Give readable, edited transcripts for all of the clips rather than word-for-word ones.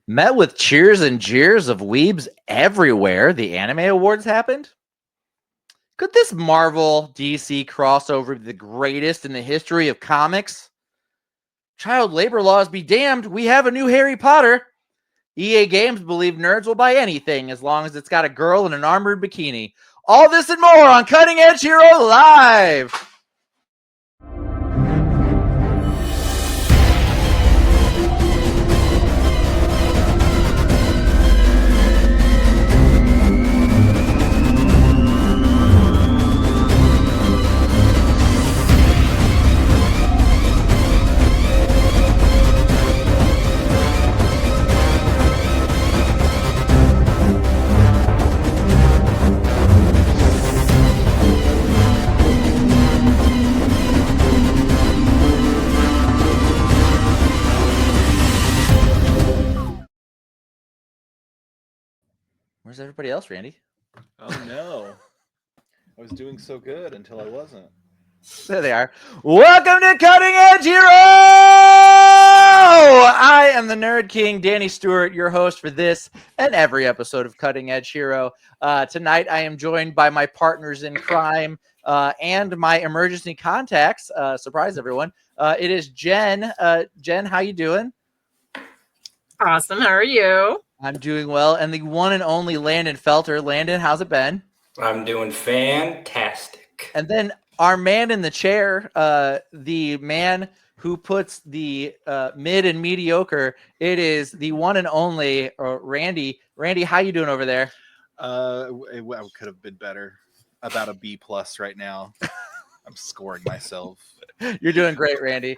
Met with cheers and jeers of weebs everywhere, the anime awards happened. Could this Marvel DC crossover be the greatest in the history of comics? Child labor laws be damned, we have a new Harry Potter. EA Games believe nerds will buy anything as long as it's got a girl in an armored bikini. All this and more on Cutting Edge Hero Live. Where's everybody else, Randy? Oh no. I was doing so good until I wasn't. There they are. Welcome to Cutting Edge Hero! I am the Nerd King, Danny Stewart, your host for this and every episode of Cutting Edge Hero. Tonight, I am joined by my partners in crime and my emergency contacts. Surprise, everyone. It is Jen. Jen, how you doing? Awesome. How are you? I'm doing well. And the one and only Landon Felter. Landon, how's it been? I'm doing fantastic. And then our man in the chair, the man who puts the mid and mediocre, it is the one and only Randy. Randy, how you doing over there? It could have been better. About a B+ right now. I'm scoring myself. You're doing great, Randy.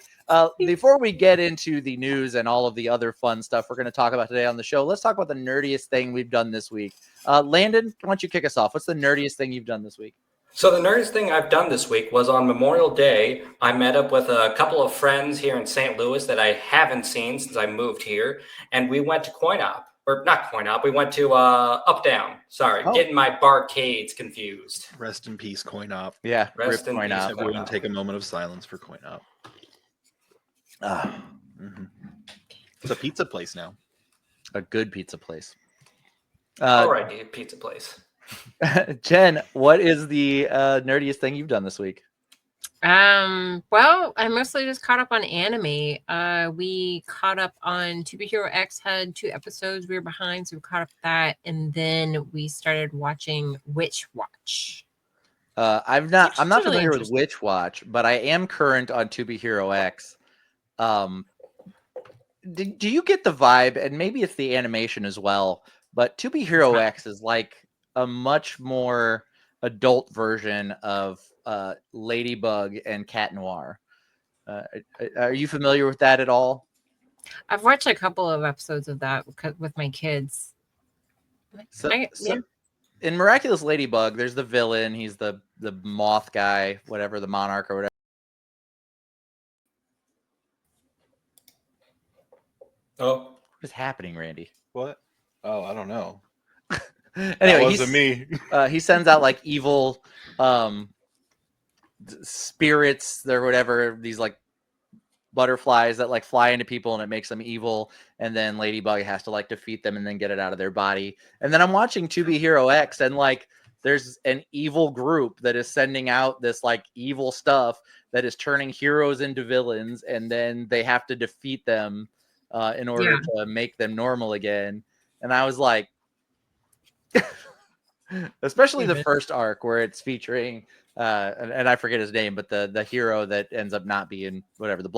Before we get into the news and all of the other fun stuff we're going to talk about today on the show, let's talk about the nerdiest thing we've done this week. Landon, why don't you kick us off? What's the nerdiest thing you've done this week? So the nerdiest thing I've done this week was on Memorial Day. I met up with a couple of friends here in St. Louis that I haven't seen since I moved here, and we went to Coin Op. Or not Coin Op, we went to Up Down. Sorry, getting my barcades confused. Rest in peace, Coin Op. Yeah, Rest in Coin peace, Op. Everyone take a moment of silence for Coin Op. It's a pizza place now. A good pizza place. All right, dude, pizza place. Jen, what is the nerdiest thing you've done this week? Well, I mostly just caught up on anime. We caught up on To Be Hero X, had 2 episodes we were behind, so we caught up with that, and then we started watching Witch Watch. I'm not really familiar with interesting. Witch Watch, but I am current on To Be Hero X. Do you get the vibe, and maybe it's the animation as well, but To Be Hero X is like a much more adult version of Ladybug and Cat Noir. Are you familiar with that at all? I've watched a couple of episodes of that with my kids. So, Yeah. in Miraculous Ladybug, there's the villain. He's the moth guy, whatever, the monarch or whatever. Oh, What is happening, Randy? What? Oh, I don't know. Anyway, That wasn't me. He sends out like evil spirits or whatever, these like butterflies that like fly into people and it makes them evil, and then Ladybug has to like defeat them and then get it out of their body. And then I'm watching To Be Hero X, and like there's an evil group that is sending out this like evil stuff that is turning heroes into villains, and then they have to defeat them in order to make them normal again. And I was like, especially the first arc where it's featuring and I forget his name, but the hero that ends up not being whatever, the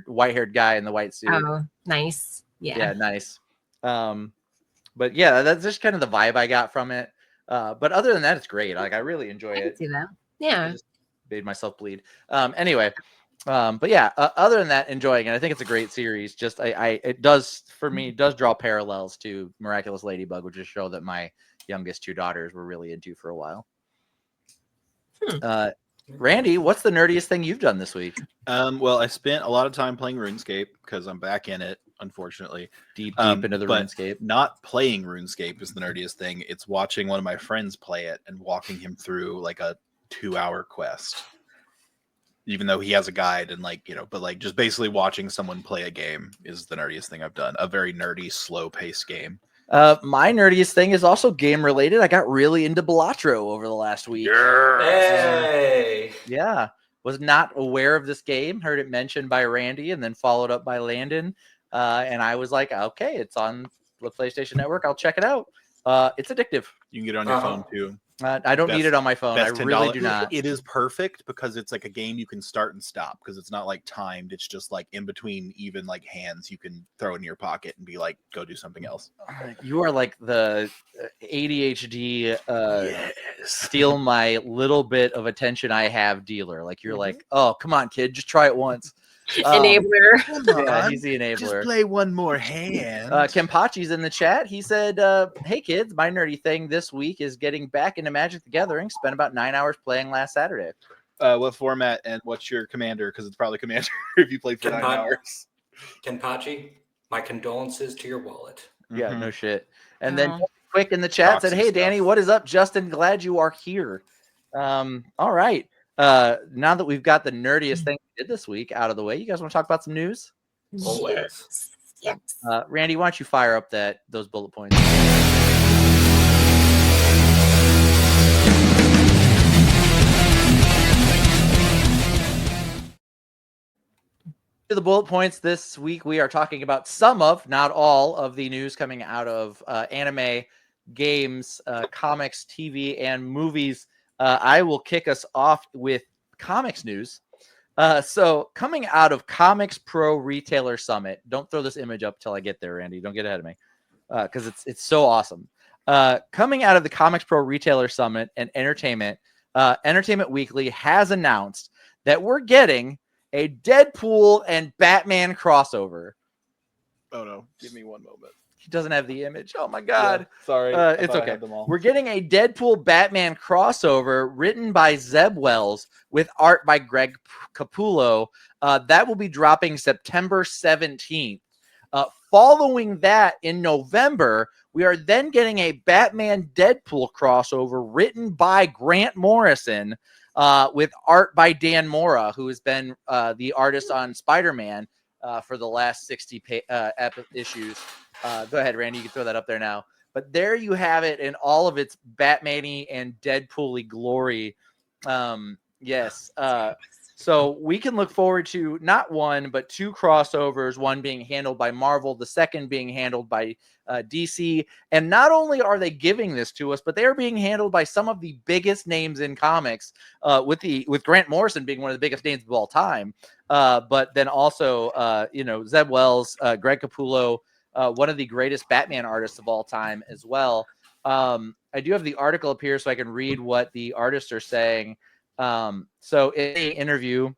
white-haired guy in the white suit. Oh, nice. Yeah, nice. But yeah, that's just kind of the vibe I got from it. But other than that, it's great. Like I really enjoy I it. can see that. Yeah. I just made myself bleed. Anyway, but yeah, other than that, enjoying it. I think it's a great series. Just it does for me does draw parallels to Miraculous Ladybug, which is a show that my youngest 2 daughters were really into for a while. Randy, what's the nerdiest thing you've done this week? Well, I spent a lot of time playing RuneScape because I'm back in it, unfortunately. Deep into the RuneScape. Not playing RuneScape is the nerdiest thing. It's watching one of my friends play it and walking him through like a 2-hour quest. even though he has a guide and but just basically watching someone play a game is the nerdiest thing I've done. A very nerdy, slow paced game. My nerdiest thing is also game related. I got really into Balatro over the last week. Hey. Yeah. Was not aware of this game. Heard it mentioned by Randy and then followed up by Landon. And I was like, okay, it's on the PlayStation Network. I'll check it out. It's addictive. You can get it on your phone too. I don't need it on my phone. I really do not. It is perfect because it's like a game you can start and stop because it's not like timed. It's just like in between even like hands you can throw in your pocket and be like, go do something else. You are like the ADHD Yes. steal my little bit of attention I have dealer. Like you're like, oh, come on, kid, just try it once. Enabler. Yeah, he's the enabler. Just play one more hand. Kempachi's in the chat. He said, hey, kids, my nerdy thing this week is getting back into Magic the Gathering. Spent about 9 hours playing last Saturday. What format and what's your commander? Because it's probably commander if you play for 9 hours. Kenpachi, my condolences to your wallet. Yeah, Mhm. no shit. And then Oh. Quick in the chat Toxic said, hey, stuff. Danny, what is up? Justin, glad you are here. All right. Now that we've got the nerdiest thing we did this week out of the way, you guys want to talk about some news? Always. Yes. Randy, why don't you fire up those bullet points? To the bullet points this week, we are talking about some of, not all, of the news coming out of anime, games, comics, TV, and movies. I will kick us off with comics news. So coming out of Comics Pro Retailer Summit, don't throw this image up till I get there, Randy. Don't get ahead of me, because it's so awesome. Coming out of the Comics Pro Retailer Summit and Entertainment Weekly has announced that we're getting a Deadpool and Batman crossover. Oh no, give me one moment. He doesn't have the image. Oh my god. Yeah, sorry, It's okay. We're getting a Deadpool Batman crossover written by Zeb Wells with art by Greg Capullo. That will be dropping September 17th. Following that in November, we are then getting a Batman Deadpool crossover written by Grant Morrison with art by Dan Mora, who has been the artist on Spider-Man for the last 60 issues. Go ahead, Randy. You can throw that up there now. But there you have it in all of its Batman-y and Deadpool-y glory. Yes. So we can look forward to not one, but two crossovers, one being handled by Marvel, the second being handled by DC. And not only are they giving this to us, but they are being handled by some of the biggest names in comics, with Grant Morrison being one of the biggest names of all time. But then also, Zeb Wells, Greg Capullo, one of the greatest Batman artists of all time as well. I do have the article up here so I can read what the artists are saying. So in an interview,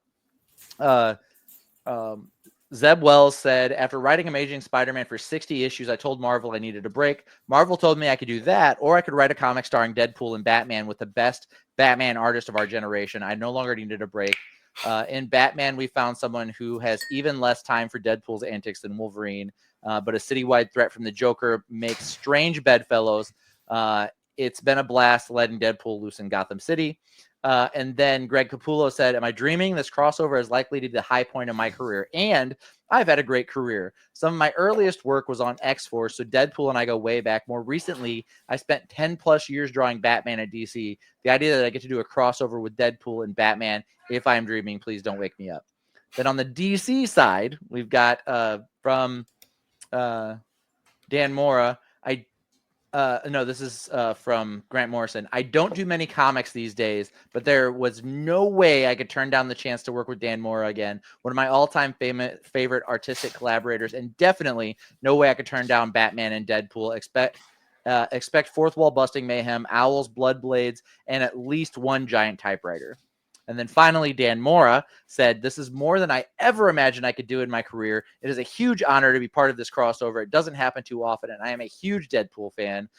Zeb Wells said, after writing Amazing Spider-Man for 60 issues, I told Marvel I needed a break. Marvel told me I could do that, or I could write a comic starring Deadpool and Batman with the best Batman artist of our generation. I no longer needed a break. In Batman, we found someone who has even less time for Deadpool's antics than Wolverine, but a citywide threat from the Joker makes strange bedfellows. It's been a blast letting Deadpool loose in Gotham City. And then Greg Capullo said, am I dreaming? This crossover is likely to be the high point of my career. And I've had a great career. Some of my earliest work was on X-Force, so Deadpool and I go way back. More recently, I spent 10 plus years drawing Batman at DC. The idea that I get to do a crossover with Deadpool and Batman, if I'm dreaming, please don't wake me up. Then on the DC side, we've got from Dan Mora, no, this is from Grant Morrison. I don't do many comics these days, but there was no way I could turn down the chance to work with Dan Mora again. One of my all-time favorite artistic collaborators, and definitely no way I could turn down Batman and Deadpool. Expect fourth wall busting mayhem, owls, blood blades, and at least one giant typewriter. And then finally, Dan Mora said, this is more than I ever imagined I could do in my career. It is a huge honor to be part of this crossover. It doesn't happen too often, and I am a huge Deadpool fan.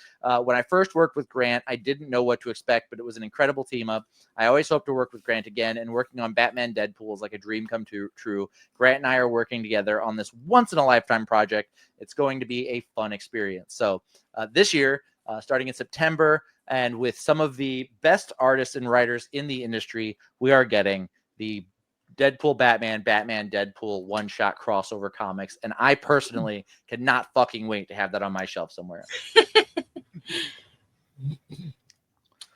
When I first worked with Grant, I didn't know what to expect, but it was an incredible team up. I always hope to work with Grant again, and working on Batman Deadpool is like a dream come true. Grant and I are working together on this once-in-a-lifetime project. It's going to be a fun experience. So this year, starting in September, and with some of the best artists and writers in the industry, we are getting the Deadpool, Batman, Batman, Deadpool one-shot crossover comics, and I personally cannot fucking wait to have that on my shelf somewhere.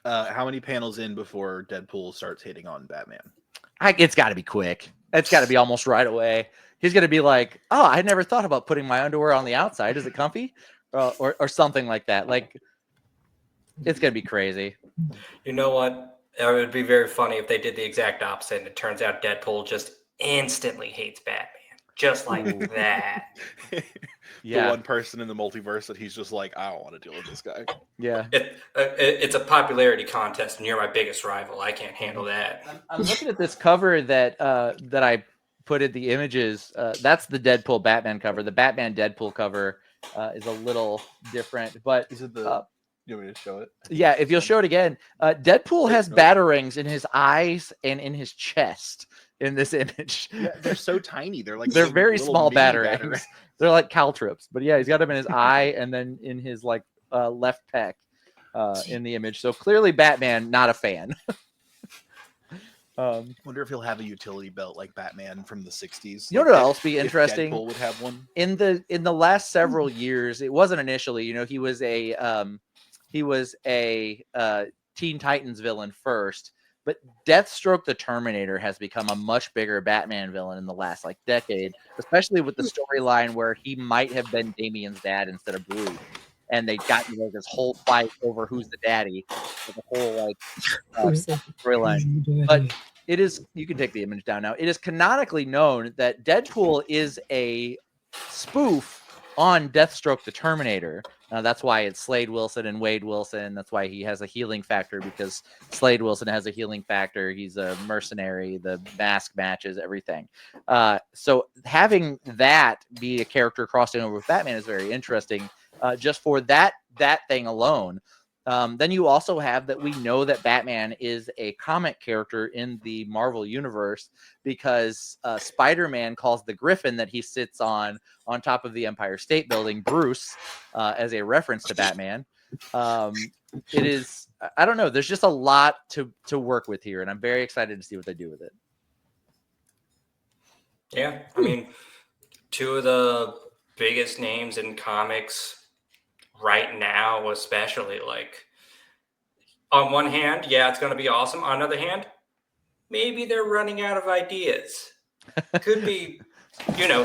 How many panels in before Deadpool starts hitting on Batman? It's got to be quick. It's got to be almost right away. He's going to be like, "Oh, I never thought about putting my underwear on the outside. Is it comfy?" Or something like that. Like, it's going to be crazy. You know what? It would be very funny if they did the exact opposite and it turns out Deadpool just instantly hates Batman. Just like that. The one person in the multiverse that he's just like, I don't want to deal with this guy. Yeah. It's a popularity contest and you're my biggest rival. I can't handle that. I'm looking at this cover that I put in the images. That's the Deadpool Batman cover. The Batman Deadpool cover is a little different, but Is it the? You want me to show it? Yeah, if you'll show it again, Deadpool has batarangs in his eyes and in his chest in this image. Yeah, they're so tiny. They're like they're very little small mini batarangs. They're like caltrops, but yeah, he's got them in his eye and then in his like left pec in the image. So clearly, Batman not a fan. Wonder if he'll have a utility belt like Batman from the 60s. You know what else be interesting? Deadpool would have one. In the last several years, it wasn't initially. You know, he was a Teen Titans villain first, but Deathstroke the Terminator has become a much bigger Batman villain in the last like decade, especially with the storyline where he might have been Damian's dad instead of Bruce, and they got this whole fight over who's the daddy, with the whole like storyline. But it is, you can take the image down now. It is canonically known that Deadpool is a spoof on Deathstroke the Terminator. That's why it's Slade Wilson and Wade Wilson. That's why he has a healing factor, because Slade Wilson has a healing factor. He's a mercenary, the mask matches, everything. So having that be a character crossing over with Batman is very interesting, just for that thing alone. Then you also have that we know that Batman is a comic character in the Marvel universe because Spider-Man calls the Griffin that he sits on top of the Empire State Building Bruce, as a reference to Batman. It is, I don't know, there's just a lot to work with here, and I'm very excited to see what they do with it. Yeah, I mean, two of the biggest names in comics right now, especially, like, on one hand, yeah, it's going to be awesome. On the other hand, maybe they're running out of ideas. Could be,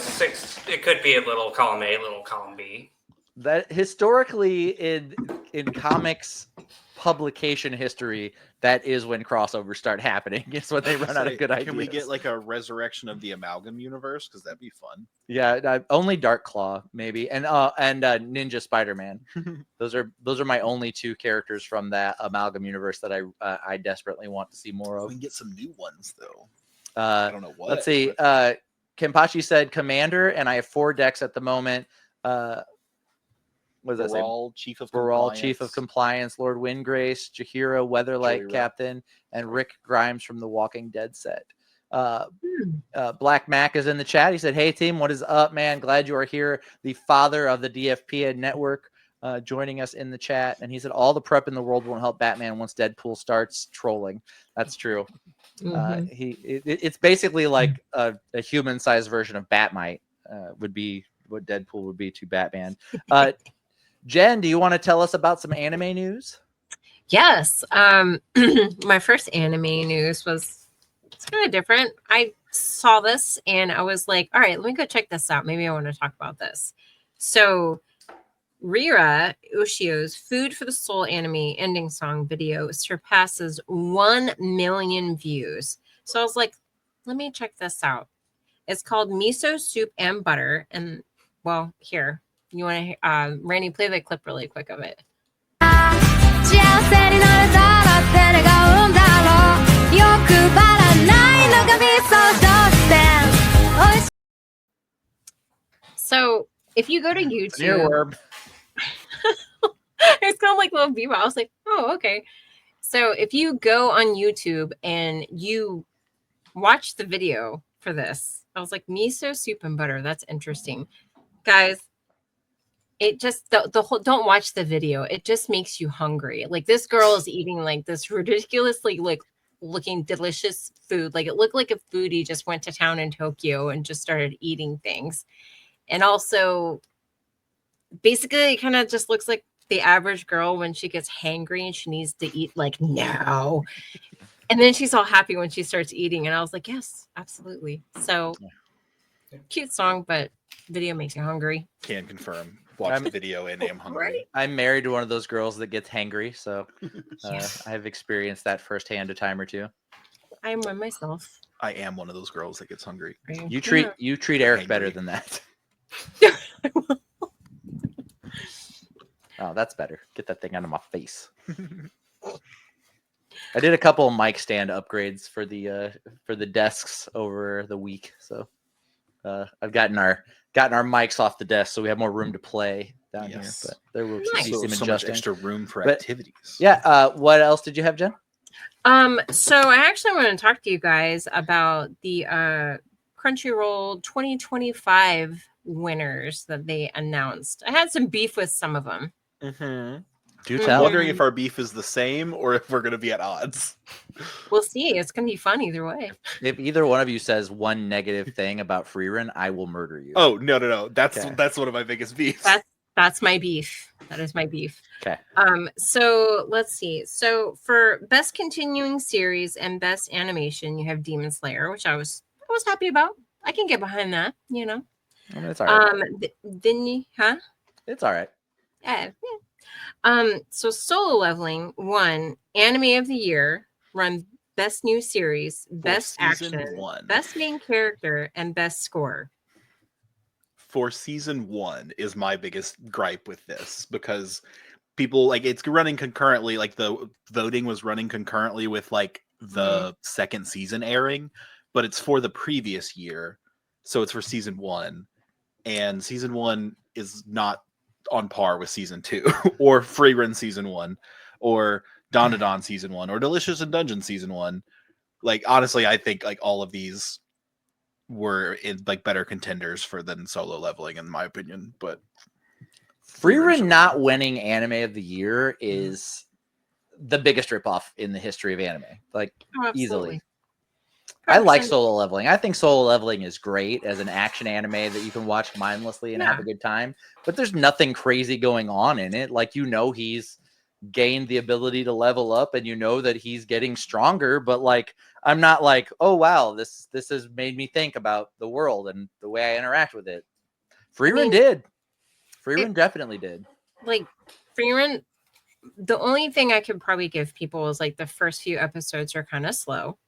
six. It could be a little column A, little column B. That historically in comics publication history, that is when crossovers start happening. It's when they run out of good ideas. Can we get like a resurrection of the Amalgam universe? Because that'd be fun. Yeah, only Dark Claw maybe, and Ninja Spider-Man. Those are my only two characters from that Amalgam universe that I desperately want to see more of. We can get some new ones though. I don't know what. Let's see. Kenpachi said Commander, and I have 4 decks at the moment. What does that say? Baral, Chief of Compliance, Lord Windgrace, Jahira, Weatherlight Captain, and Rick Grimes from the Walking Dead set. Black Mac is in the chat. He said, "Hey team, what is up, man? Glad you are here." The father of the DFP network joining us in the chat, and he said, "All the prep in the world won't help Batman once Deadpool starts trolling." That's true. It's basically like a human-sized version of Batmite would be what Deadpool would be to Batman. Jen, do you want to tell us about some anime news? Yes. My first anime news it's kind of different. I saw this and I was like, all right, let me go check this out. Maybe I want to talk about this. So Rira Ushio's Food for the Soul anime ending song video surpasses 1 million views. So I was like, let me check this out. It's called Miso Soup and Butter. And well, here, you want to, Randy, play the clip really quick of it. So if you go to YouTube, it's kind of like little Bebop. I was like, oh, okay. So if you go on YouTube and you watch the video for this, I was like, miso soup and butter. That's interesting, guys. It just the whole, don't watch the video. It just makes you hungry. Like, this girl is eating like this ridiculously like looking delicious food. Like it looked like a foodie just went to town in Tokyo and just started eating things. And also, basically, it kind of just looks like the average girl when she gets hangry and she needs to eat, like, now. And then she's all happy when she starts eating. And I was like, yes, absolutely. So cute song, but video makes you hungry. Can confirm. Watch the video and am hungry. Right? I'm married to one of those girls that gets hangry, so Yes. I've experienced that firsthand a time or two. I am one myself. I am one of those girls that gets hungry. You treat Eric better Hangry. than that. Oh, that's better. Get that thing out of my face. I did a couple of mic stand upgrades for the desks over the week, so I've gotten our mics off the desk, so we have more room to play down here. But there will Nice. be So, some so much adjusting. extra room for But- activities. Yeah. What else did you have, Jen? So I actually want to talk to you guys about the Crunchyroll 2025 winners that they announced. I had some beef with some of them. Mm-hmm. Do Mhm. I'm tell. wondering if our beef is the same or if we're going to be at odds. We'll see. It's gonna be fun either way. If either one of you says one negative thing about Freerun, I will murder you. Oh, no. That's Okay. that's one of my biggest beefs. That's my beef. That is my beef. Okay. So let's see. So for best continuing series and best animation, you have Demon Slayer, which I was happy about. I can get behind that, you know. I mean, it's all right. Then you, huh? It's all right. Yeah. So Solo Leveling won Anime of the Year, run Best New Series, Best Season Action, 1. Best Main Character, and Best Score. For season 1 is my biggest gripe with this, because people, like, it's running concurrently, like the voting was running concurrently with like the second season airing, but it's for the previous year, so it's for season 1, and season 1 is not on par with season 2 or Free Run season 1 or Don season 1 or Delicious in Dungeon season 1. Like, honestly, I think like all of these were in like better contenders for than Solo Leveling, in my opinion. But Freerun not winning Anime of the Year is the biggest ripoff in the history of anime. Like, Oh, easily. I like Solo Leveling. I think Solo Leveling is great as an action anime that you can watch mindlessly and have a good time. But there's nothing crazy going on in it. Like, he's gained the ability to level up, and that he's getting stronger. But like, I'm not like, oh wow, this has made me think about the world and the way I interact with it. Freerun did. Freerun definitely did. Like Freerun, the only thing I could probably give people is like the first few episodes are kind of slow,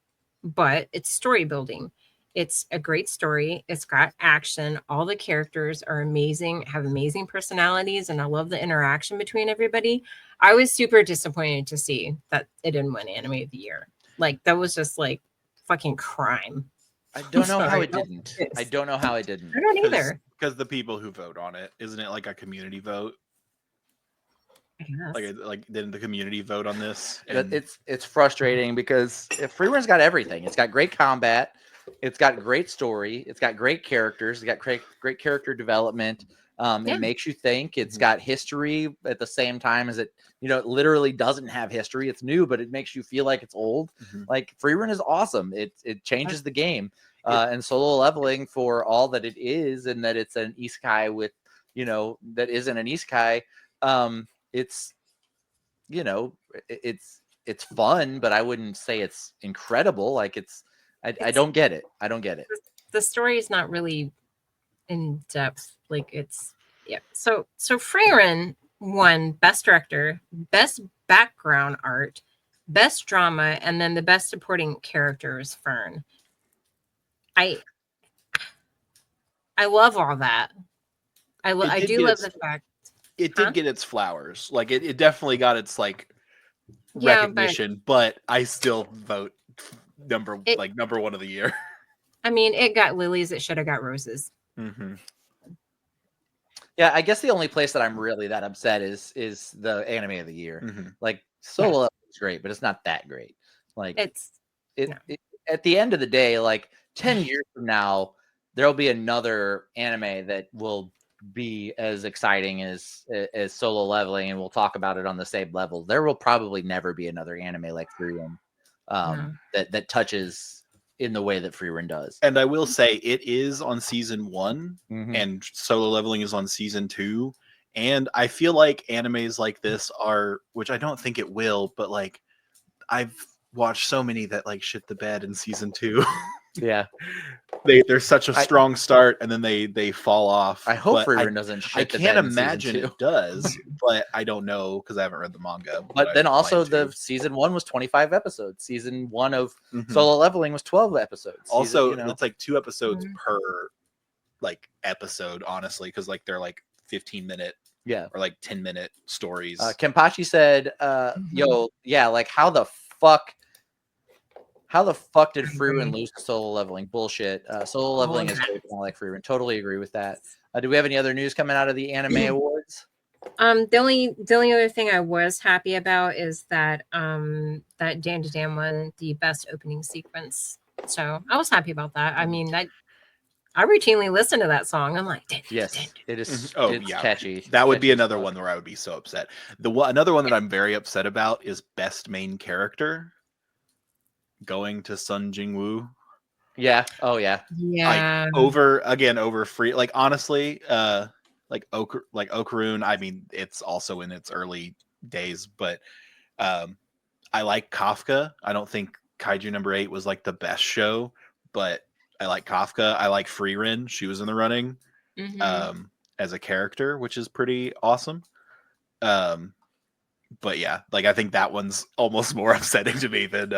but it's story building. It's a great story. It's got action. All the characters are amazing, have amazing personalities, and I love the interaction between everybody. I was super disappointed to see that it didn't win Anime of the Year. Like, that was just like fucking crime. I don't know how Sorry. it didn't. I don't know how it didn't. I don't either. because the people who vote on it, isn't it like a community vote? I guess. Like didn't the community vote on this? But And it's frustrating because if Freerun's got everything. It's got great combat. It's got great story. It's got great characters. It's got great character development. It makes you think. It's got history at the same time as it, it literally doesn't have history. It's new, but it makes you feel like it's old. Like, Freerun is awesome. It changes the game. And Solo Leveling, for all that it is, and that it's an isekai with, that isn't an isekai. It's, it's fun, but I wouldn't say it's incredible. Like, I don't get it. I don't get it. The story is not really in depth. Like, it's So Freerun won Best Director, Best Background Art, Best Drama, and then the Best Supporting Character is Fern. I love all that. I do love the fact it did get its flowers. Like, it definitely got its like Yeah, recognition, but I still vote number one of the year. I mean, it got lilies. It should have got roses. Yeah, I guess the only place that I'm really that upset is the Anime of the Year. Like, Solo Leveling is great, but it's not that great. Like, it at the end of the day, like 10 years from now, there'll be another anime that will be as exciting as Solo Leveling, and we'll talk about it on the same level. There will probably never be another anime like Freerun. that touches in the way that Freerun does. And I will say it is on season 1 Mhm. and Solo Leveling is on season 2. And I feel like animes like this are, which I don't think it will, but like I've watched so many that like shit the bed in season 2. Yeah, There's such a strong start and then they fall off. I hope But Freerun doesn't I shit the can't bed in season imagine 2. it does, but I don't know because I haven't read the manga. But then I also plan to. the season 1 was 25 episodes. Season 1 of Mhm. Solo Leveling was 12 episodes. Also, Season, it's like 2 episodes Mhm. per like episode, honestly, because like they're like 15-minute yeah. or like 10-minute stories. Kenpachi said, "Yo, yeah, like how the fuck did I Freerun agree. lose to Solo Leveling? Bullshit. Solo Leveling is that. great, but I like Freerun. Totally agree with that. Do we have any other news coming out of the anime awards? The only other thing I was happy about is that that Dan to Dan won the best opening sequence. So I was happy about that. I mean, I routinely listen to that song. I'm like, Dan, Yes, Dan. it is. Mhm. Oh, It's yeah. catchy. That would be Catchy as another fuck. one where I would be so upset. Another one that I'm very upset about is best main character going to Sun Jingwoo. Yeah. Oh yeah. Yeah. Over free. Like honestly, like Okarun. I mean, it's also in its early days, but I like Kafka. I don't think Kaiju number 8 was like the best show, but I like Kafka. I like Freerin. She was in the running Mhm. as a character, which is pretty awesome. But yeah, like I think that one's almost more upsetting to me than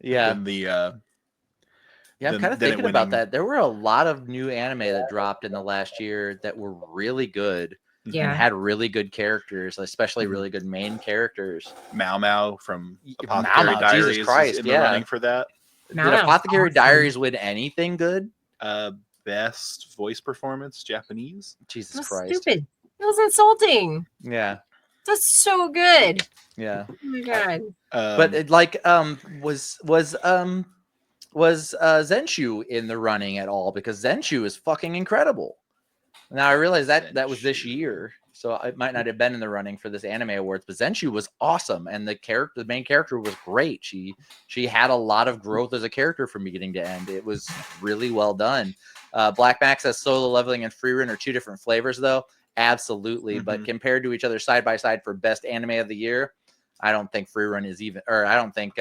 Yeah. than the Yeah, I'm than- kind of than it thinking about winning. that. There were a lot of new anime that dropped in the last year that were really good and Yeah. had really good characters, especially Mhm. really good main characters. Mao Mao from Mao Apothecary Mao, Diaries Jesus is Christ, in the yeah. running for that. Now Did that was Apothecary awesome. Diaries win anything good? Best voice performance, Japanese. Jesus That's Christ. stupid. It was insulting. Yeah, That's so good. yeah. Oh my god. But it, like was Zenshu in the running at all? Because Zenshu is fucking incredible. Now I realize that was this Zenshu. year, so it might not have been in the running for this anime awards. But Zenshu was awesome, and the main character was great. She had a lot of growth as a character from beginning to end. It was really well done. Black Max says Solo Leveling and Freerun are two different flavors, though. Absolutely, but Mhm. compared to each other side by side for best anime of the year, I don't think Freerun is even, or I don't think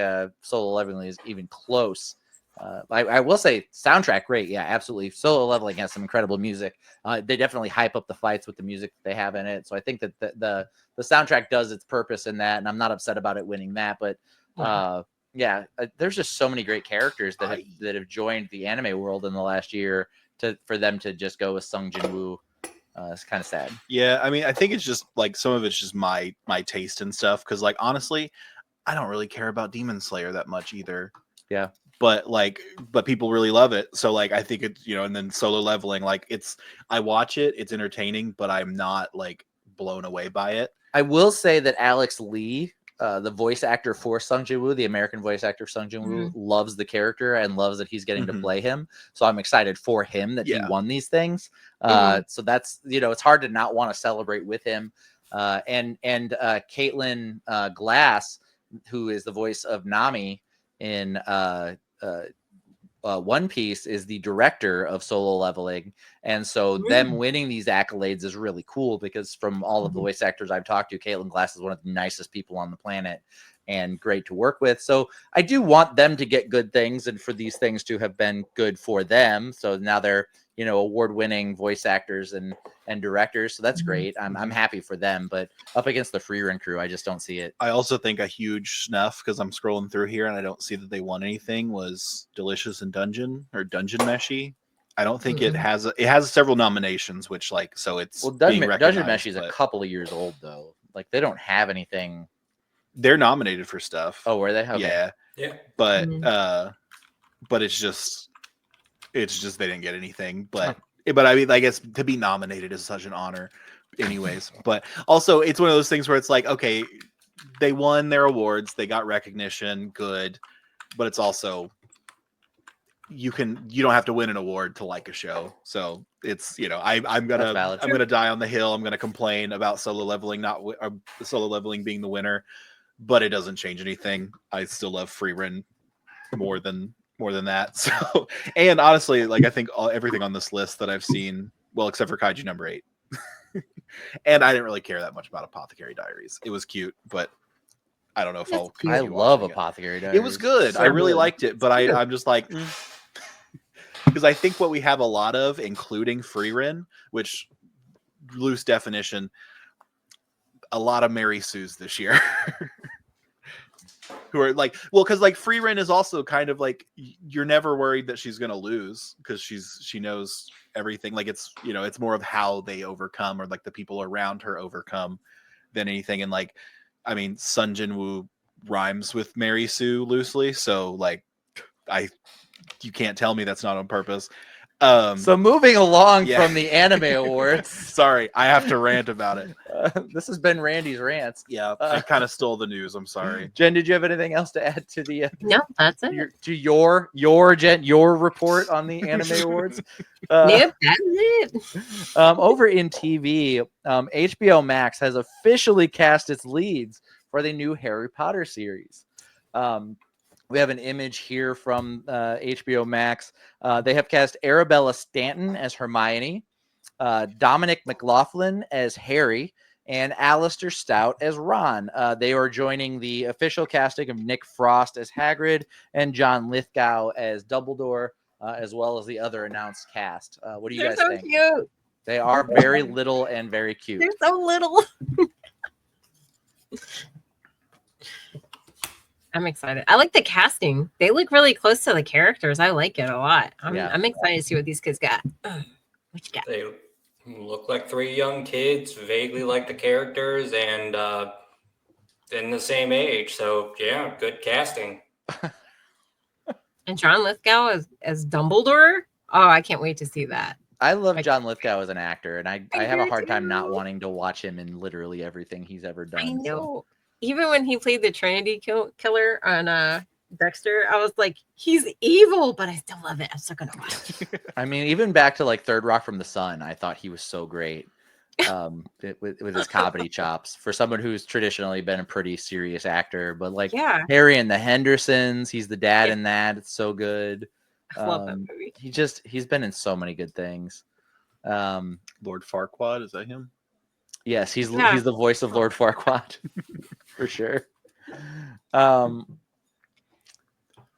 Solo Leveling is even close. I will say soundtrack great, yeah, absolutely. Solo Leveling has some incredible music. They definitely hype up the fights with the music that they have in it. So I think that the soundtrack does its purpose in that, and I'm not upset about it winning that. But yeah, there's just so many great characters that have joined the anime world in the last year for them to just go with Sung Jin Woo. It's kind of sad. Yeah, I mean, I think it's just like some of it's just my taste and stuff. Because like honestly, I don't really care about Demon Slayer that much either. Yeah. But people really love it. So like I think it's and then Solo Leveling, like I watch it, it's entertaining, but I'm not like blown away by it. I will say that Alex Lee, the voice actor for Sung Jin Woo, the American voice actor of Sung Jin Woo, loves the character and loves that he's getting to play him. So I'm excited for him that he won these things. So that's it's hard to not want to celebrate with him. And Caitlin Glass, who is the voice of Nami in One Piece, is the director of Solo Leveling, and so them winning these accolades is really cool because from all of the voice actors I've talked to, Caitlin Glass is one of the nicest people on the planet and great to work with. So I do want them to get good things and for these things to have been good for them. So now they're award-winning voice actors and directors. So that's great. I'm happy for them, but up against the Freerun crew, I just don't see it. I also think a huge snuff, because I'm scrolling through here and I don't see that they won anything, was Delicious in Dungeon or Dungeon Meshi. I don't think it has several nominations, which so it's being recognized. Dungeon Meshi is a couple of years old though. Like they don't have anything. They're nominated for stuff. Oh, were they? Okay. Yeah. But it's just they didn't get anything. But I mean, I guess to be nominated is such an honor anyways. But also it's one of those things where it's like, okay, they won their awards, they got recognition, good. But it's also you don't have to win an award to like a show. So it's I'm gonna die on the hill. I'm gonna complain about Solo Leveling Solo Leveling being the winner. but it doesn't change anything. I still love Frieren more than that. So, and honestly, like I think everything on this list that I've seen, well, except for Kaiju number 8, and I didn't really care that much about Apothecary Diaries. It was cute, but I don't know if I'll. I continue love watching it. Apothecary Diaries. It was good. So I really good. liked it, but I'm just like, because I think what we have a lot of, including Frieren, which loose definition, a lot of Mary Sues this year. Who are like, well, because like Frieren is also kind of like, you're never worried that she's gonna lose because she knows everything. Like it's, you know, it's more of how they overcome, or like the people around her overcome, than anything. And like, I mean, Sun Jin-woo rhymes with Mary Sue loosely, so like you can't tell me that's not on purpose. So moving along yeah. from the anime awards. Sorry, I have to rant about it. This has been Randy's rants. Yeah, I kind of stole the news. I'm sorry. Jen, did you have anything else to add to the No, that's it. your report on the anime awards? Nope, that's it. Over in TV, HBO Max has officially cast its leads for the new Harry Potter series. We have an image here from HBO Max. They have cast Arabella Stanton as Hermione, Dominic McLaughlin as Harry, and Alistair Stout as Ron. They are joining the official casting of Nick Frost as Hagrid and John Lithgow as Dumbledore, as well as the other announced cast. What do you They're guys so think? cute. They are very little and very cute. They're so little. I'm excited. I like the casting. They look really close to the characters. I like it a lot. I'm excited to see what these kids got. What you got? They look like 3 young kids, vaguely like the characters, and in the same age. So yeah, good casting. And John Lithgow as Dumbledore. Oh, I can't wait to see that. I love John Lithgow as an actor, and I have a do hard time not too. wanting to watch him in literally everything he's ever done. I know. Even when he played the Trinity killer on Dexter, I was like, he's evil, but I still love it. I'm still gonna watch it. I mean, even back to like Third Rock from the Sun, I thought he was so great with his comedy chops for someone who's traditionally been a pretty serious actor. But like Yeah, Harry and the Hendersons, he's the dad in that. It's so good. I love that movie. He's been in so many good things. Lord Farquaad, is that him? Yes, he's Yeah. the voice of Lord Farquaad for sure.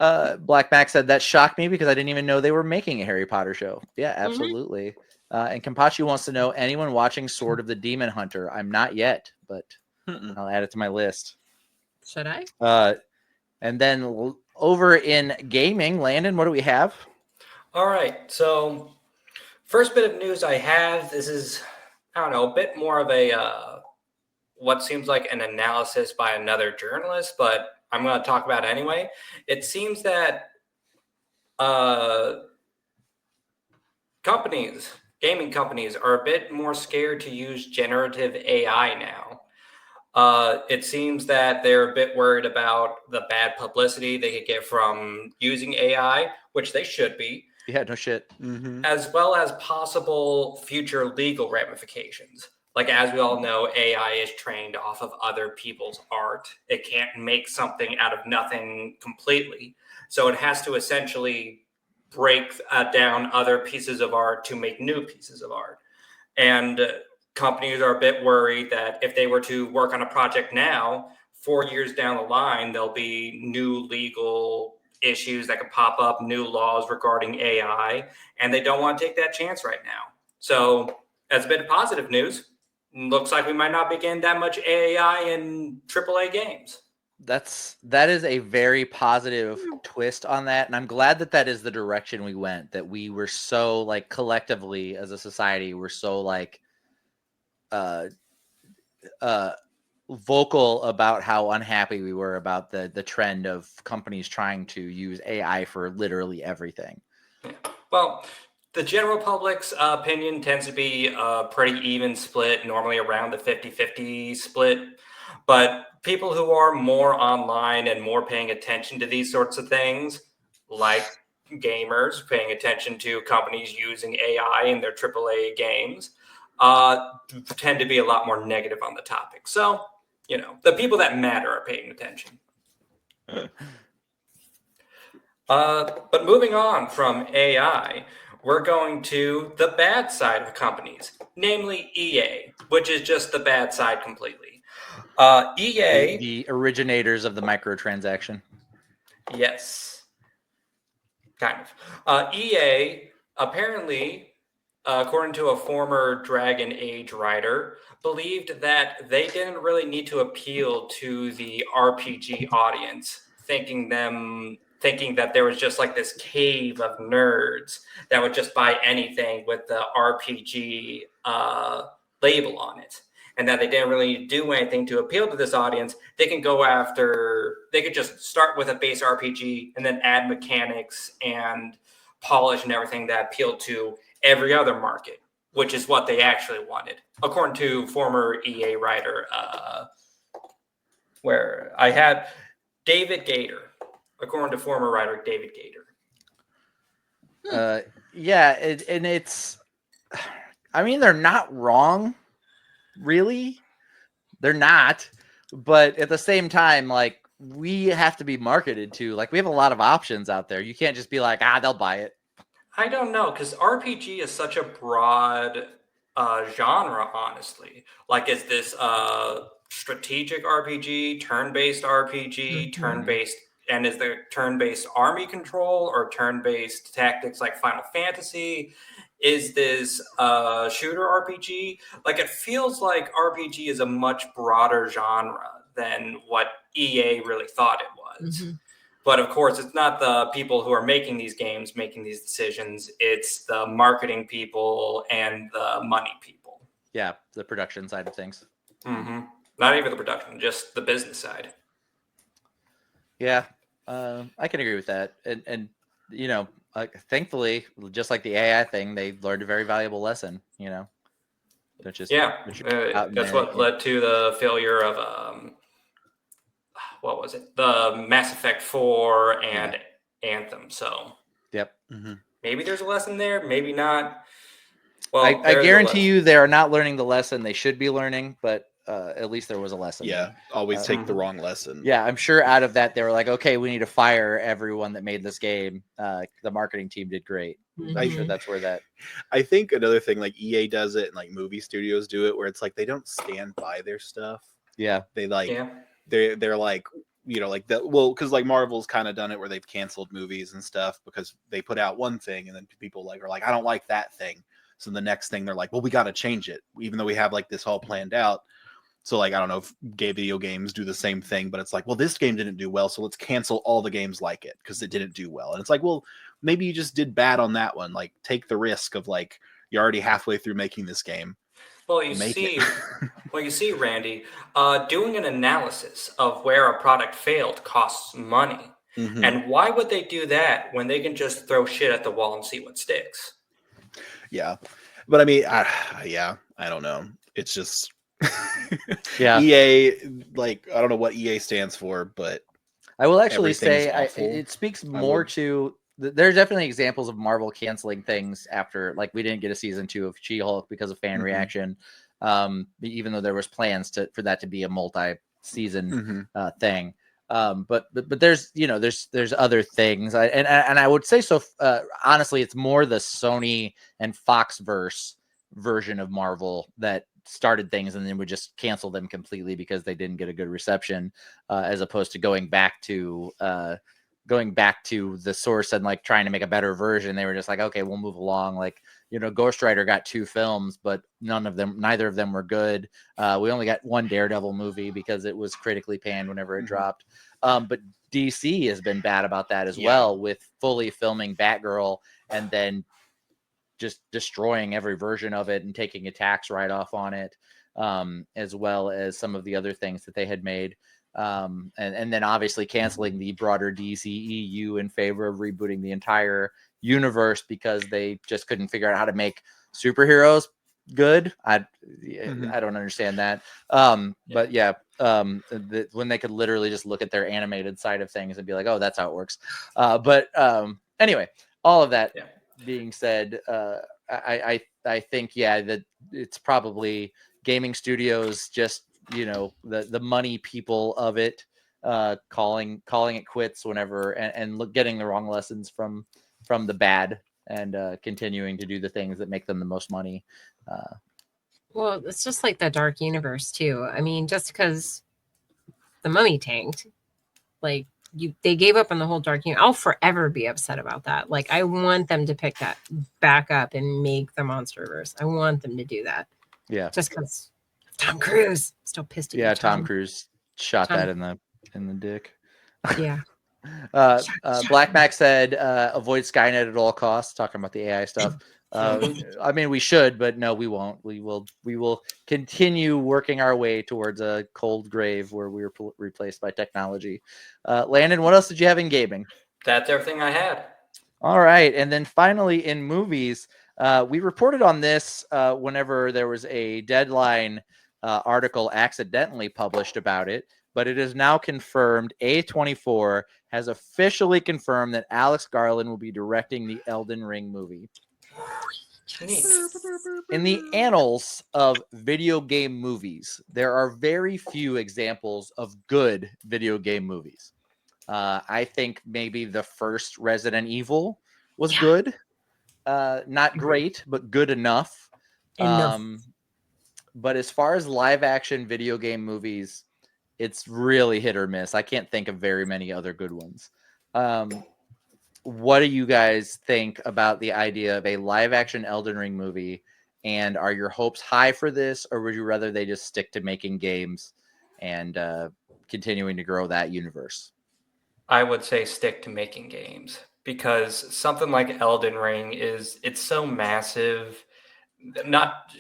Black Max said that shocked me because I didn't even know they were making a Harry Potter show. Yeah, absolutely. And Kampachi wants to know, anyone watching Sword of the Demon Hunter? I'm not yet, but I'll add it to my list. Should I? And then over in gaming, Landon, what do we have? All right. So first bit of news I have, this is, I don't know, a bit more of a what seems like an analysis by another journalist, but I'm going to talk about it anyway. It seems that gaming companies are a bit more scared to use generative AI now. It seems that they're a bit worried about the bad publicity they could get from using AI, which they should be. Yeah, no shit. As well as possible future legal ramifications. Like, as we all know, AI is trained off of other people's art. It can't make something out of nothing completely. So it has to essentially break down other pieces of art to make new pieces of art. And companies are a bit worried that if they were to work on a project now, 4 years down the line, there'll be new legal issues that could pop up, new laws regarding AI, and they don't want to take that chance right now. So as a bit of positive news, looks like we might not be getting that much AI in AAA games. That is a very positive twist on that, and I'm glad that is the direction we went, that we were so like collectively as a society, we're so like vocal about how unhappy we were about the trend of companies trying to use AI for literally everything. Well, the general public's opinion tends to be a pretty even split, normally around the 50-50 split. But people who are more online and more paying attention to these sorts of things, like gamers paying attention to companies using AI in their AAA games, tend to be a lot more negative on the topic. So, the people that matter are paying attention. But moving on from AI, we're going to the bad side of companies, namely EA, which is just the bad side completely. EA, the originators of the microtransaction. yes, kind of. EA apparently, according to a former Dragon Age writer, believed that they didn't really need to appeal to the RPG audience, thinking that there was just like this cave of nerds that would just buy anything with the RPG label on it. And that they didn't really do anything to appeal to this audience. They could just start with a base RPG and then add mechanics and polish and everything that appealed to every other market, which is what they actually wanted, according to former EA writer, where I had David Gator, according to former writer David Gator. Yeah, and it's, I mean, they're not wrong, really. They're not, but at the same time, like, we have to be marketed to. Like, we have a lot of options out there. You can't just be like, they'll buy it. I don't know, because RPG is such a broad genre, honestly. Like, is this strategic RPG, turn-based RPG, turn-based, and is there turn-based army control or turn-based tactics like Final Fantasy? Is this shooter RPG? Like, it feels like RPG is a much broader genre than what EA really thought it was. Mm-hmm. But of course, it's not the people who are making these games making these decisions. It's the marketing people and the money people. Yeah, the production side of things. Mm-hmm. Not even the production, just the business side. Yeah, I can agree with that. And thankfully, just like the AI thing, they learned a very valuable lesson. Don't just That's what led to the failure of what was it? The Mass Effect 4 and Anthem. So, yep. Maybe there's a lesson there, maybe not. Well, I guarantee you they are not learning the lesson they should be learning, but at least there was a lesson. Yeah, always take the wrong lesson. Yeah, I'm sure out of that they were like, okay, we need to fire everyone that made this game. The marketing team did great. I'm sure that's where that. I think another thing, like EA does it and like movie studios do it, where it's like they don't stand by their stuff. Yeah, they like they're like, like that. Well, because like Marvel's kind of done it where they've canceled movies and stuff because they put out one thing and then people are like, I don't like that thing. So the next thing they're like, well, we got to change it, even though we have like this all planned out. So like, I don't know if gay video games do the same thing, but it's like, well, this game didn't do well, so let's cancel all the games like it because it didn't do well. And it's like, well, maybe you just did bad on that one. Like, take the risk of like, you're already halfway through making this game. Well, you see, Randy, doing an analysis of where a product failed costs money. Mm-hmm. And why would they do that when they can just throw shit at the wall and see what sticks? Yeah. But I mean, I don't know. It's just yeah. EA, like, I don't know what EA stands for, but I will actually say it speaks more to. There's definitely examples of Marvel canceling things after, like, we didn't get a season 2 of She-Hulk because of fan reaction, even though there was plans for that to be a multi-season thing. But there's there's other things, and I would say so. Honestly, it's more the Sony and Foxverse version of Marvel that started things and then would just cancel them completely because they didn't get a good reception, as opposed to going back to the source and like trying to make a better version. They were just like, okay, we'll move along. Like, Ghost Rider got 2 films, but neither of them were good. We only got 1 Daredevil movie because it was critically panned whenever it dropped. But DC has been bad about that as well, with fully filming Batgirl and then just destroying every version of it and taking a tax write-off on it, as well as some of the other things that they had made. And then obviously canceling the broader DC EU in favor of rebooting the entire universe because they just couldn't figure out how to make superheroes good. I don't understand that. But yeah, when they could literally just look at their animated side of things and be like, oh, that's how it works. But anyway, all of that being said, I think, that it's probably gaming studios just the money people of it, calling it quits whenever, and getting the wrong lessons from the bad, and continuing to do the things that make them the most money. Well, it's just like the Dark Universe too. I mean, just because the Mummy tanked, like they gave up on the whole Dark Universe. I'll forever be upset about that. Like, I want them to pick that back up and make the MonsterVerse. I want them to do that. Yeah, Just because Tom Cruise still pissed at you. yeah. Tom Cruise shot that in the dick. Yeah. Black Mac said, avoid Skynet at all costs, talking about the AI stuff. I mean, we should, but no, we won't. We will continue working our way towards a cold grave where we were replaced by technology. Landon, what else did you have in gaming? That's everything I had. All right. And then finally in movies, we reported on this whenever there was a Deadline article accidentally published about it, but it is now confirmed. A24 has officially confirmed that Alex Garland will be directing the Elden Ring movie. Neat. In the annals of video game movies, there are very few examples of good video game movies. I think maybe the first Resident Evil was good. Not great, but good enough. But as far as live action video game movies, it's really hit or miss. I can't think of very many other good ones. What do you guys think about the idea of a live action Elden Ring movie? And are your hopes high for this, or would you rather they just stick to making games and continuing to grow that universe? I would say stick to making games, because something like Elden Ring it's so massive. Not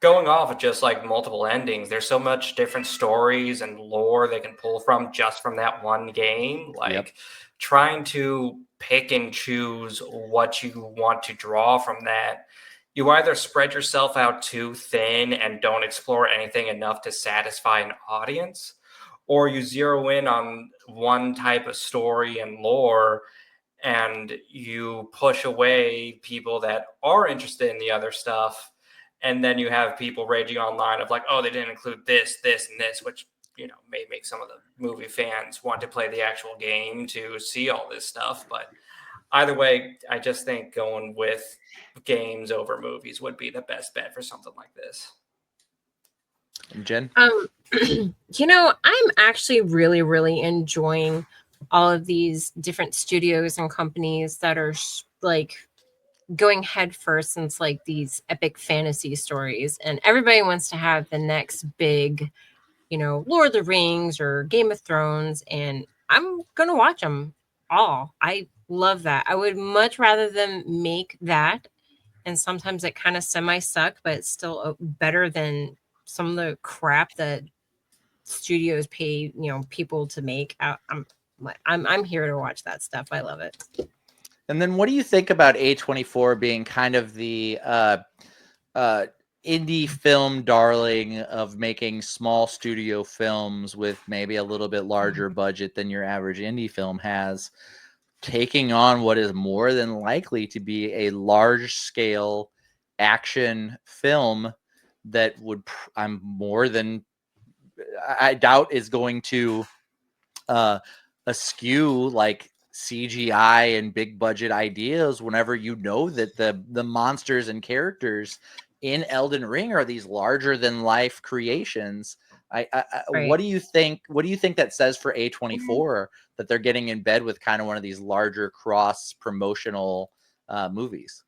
going off of just like multiple endings, there's so much different stories and lore they can pull from just from that one game. Like, trying to pick and choose what you want to draw from that, you either spread yourself out too thin and don't explore anything enough to satisfy an audience, or you zero in on one type of story and lore and you push away people that are interested in the other stuff. And then you have people raging online of like, oh, they didn't include this, and this, which, may make some of the movie fans want to play the actual game to see all this stuff. But either way, I just think going with games over movies would be the best bet for something like this. Jen? I'm actually really, really enjoying all of these different studios and companies that are like going head first into like these epic fantasy stories, and everybody wants to have the next big, Lord of the Rings or Game of Thrones, and I'm gonna watch them all. I love that. I would much rather them make that, and sometimes it kind of semi suck, but it's still better than some of the crap that studios pay people to make. I'm here to watch that stuff. I love it. And then what do you think about A24 being kind of the indie film darling of making small studio films with maybe a little bit larger budget than your average indie film has, taking on what is more than likely to be a large scale action film that would, I doubt is going to eschew like CGI and big budget ideas whenever that the monsters and characters in Elden Ring are these larger than life creations. Right. What do you think that says for A24 that they're getting in bed with kind of one of these larger cross promotional movies?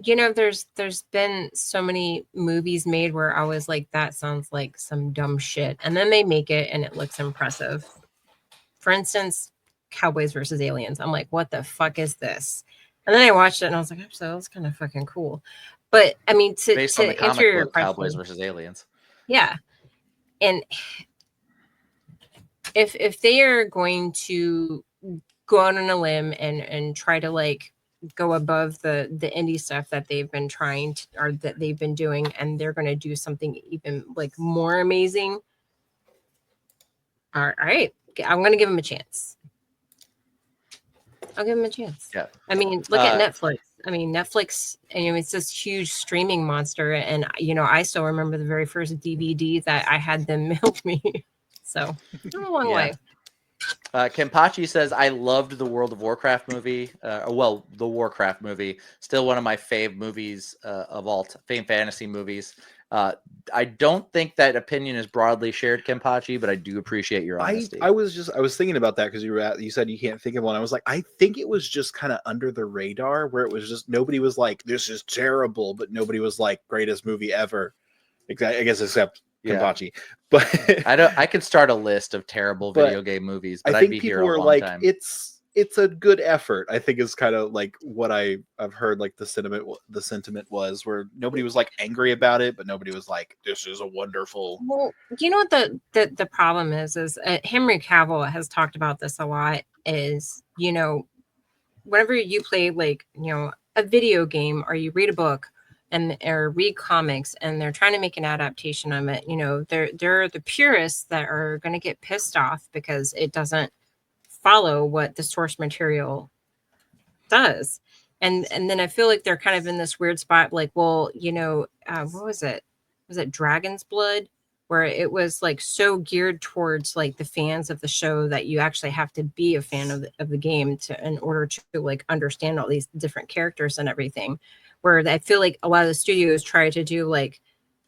There's been so many movies made where I was like, that sounds like some dumb shit, and then they make it and it looks impressive. For instance, Cowboys versus Aliens. I'm like, what the fuck is this? And then I watched it and I was like, actually, that was kind of fucking cool. But I mean, based on the comic answer your book, question, Cowboys versus Aliens. Yeah. And if they are going to go out on a limb and try to like go above the indie stuff that they've been trying to, or that they've been doing, and they're going to do something even like more amazing, all right, I'm going to give them a chance. I'll give them a chance. Yeah. I mean, look at Netflix. I mean, Netflix, it's this huge streaming monster. And, I still remember the very first DVD that I had them mailed me. So, a long Yeah. way. Kenpachi says, I loved the World of Warcraft movie. The Warcraft movie. Still one of my fave movies of all fame fantasy movies. I don't think that opinion is broadly shared, Kenpachi, but I do appreciate your honesty. I was thinking about that because you said you can't think of one. I was like, I think it was just kind of under the radar, where it was just nobody was like, this is terrible, but nobody was like, greatest movie ever. I guess except Kenpachi. But I could start a list of terrible video game movies, but I I'd think be people here a were long like, time. it's a good effort. I think is kind of like what I've heard. Like the sentiment was, where nobody was like angry about it, but nobody was like, this is a wonderful. Well, you know what the problem is Henry Cavill has talked about this a lot. Is whenever you play like a video game or you read a book or read comics and they're trying to make an adaptation of it, there are the purists that are going to get pissed off because it doesn't follow what the source material does. And then I feel like they're kind of in this weird spot, like, well, what was it? Was it Dragon's Blood? Where it was like so geared towards like the fans of the show that you actually have to be a fan of the game in order to like understand all these different characters and everything. Where I feel like a lot of the studios try to do like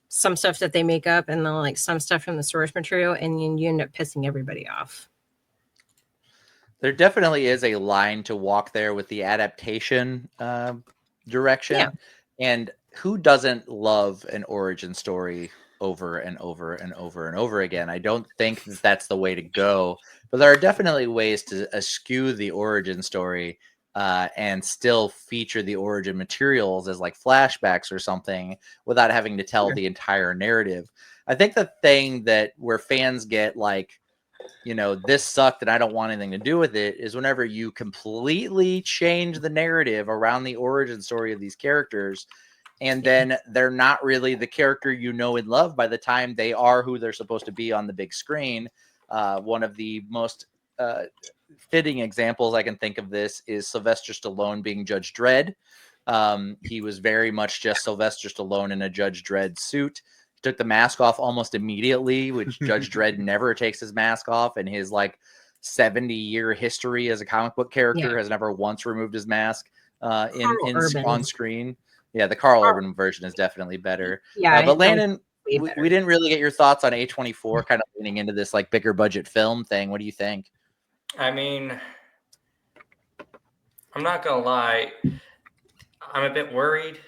some stuff that they make up and then like some stuff from the source material, and you end up pissing everybody off. There definitely is a line to walk there with the adaptation direction. Yeah. And who doesn't love an origin story over and over and over and over again? I don't think that's the way to go, but there are definitely ways to eschew the origin story and still feature the origin materials as like flashbacks or something without having to tell the entire narrative. I think the thing that where fans get like, this sucked and I don't want anything to do with it is whenever you completely change the narrative around the origin story of these characters, and then they're not really the character and love by the time they are who they're supposed to be on the big screen. One of the most fitting examples I can think of this is Sylvester Stallone being Judge Dredd. He was very much just Sylvester Stallone in a Judge Dredd suit. Took the mask off almost immediately, which Judge Dredd never takes his mask off, and his like 70-year history as a comic book character has never once removed his mask on screen. Yeah, the Carl Urban version is definitely better. Yeah, but Landon, we didn't really get your thoughts on A24 kind of leaning into this like bigger budget film thing. What do you think? I mean, I'm not gonna lie, I'm a bit worried,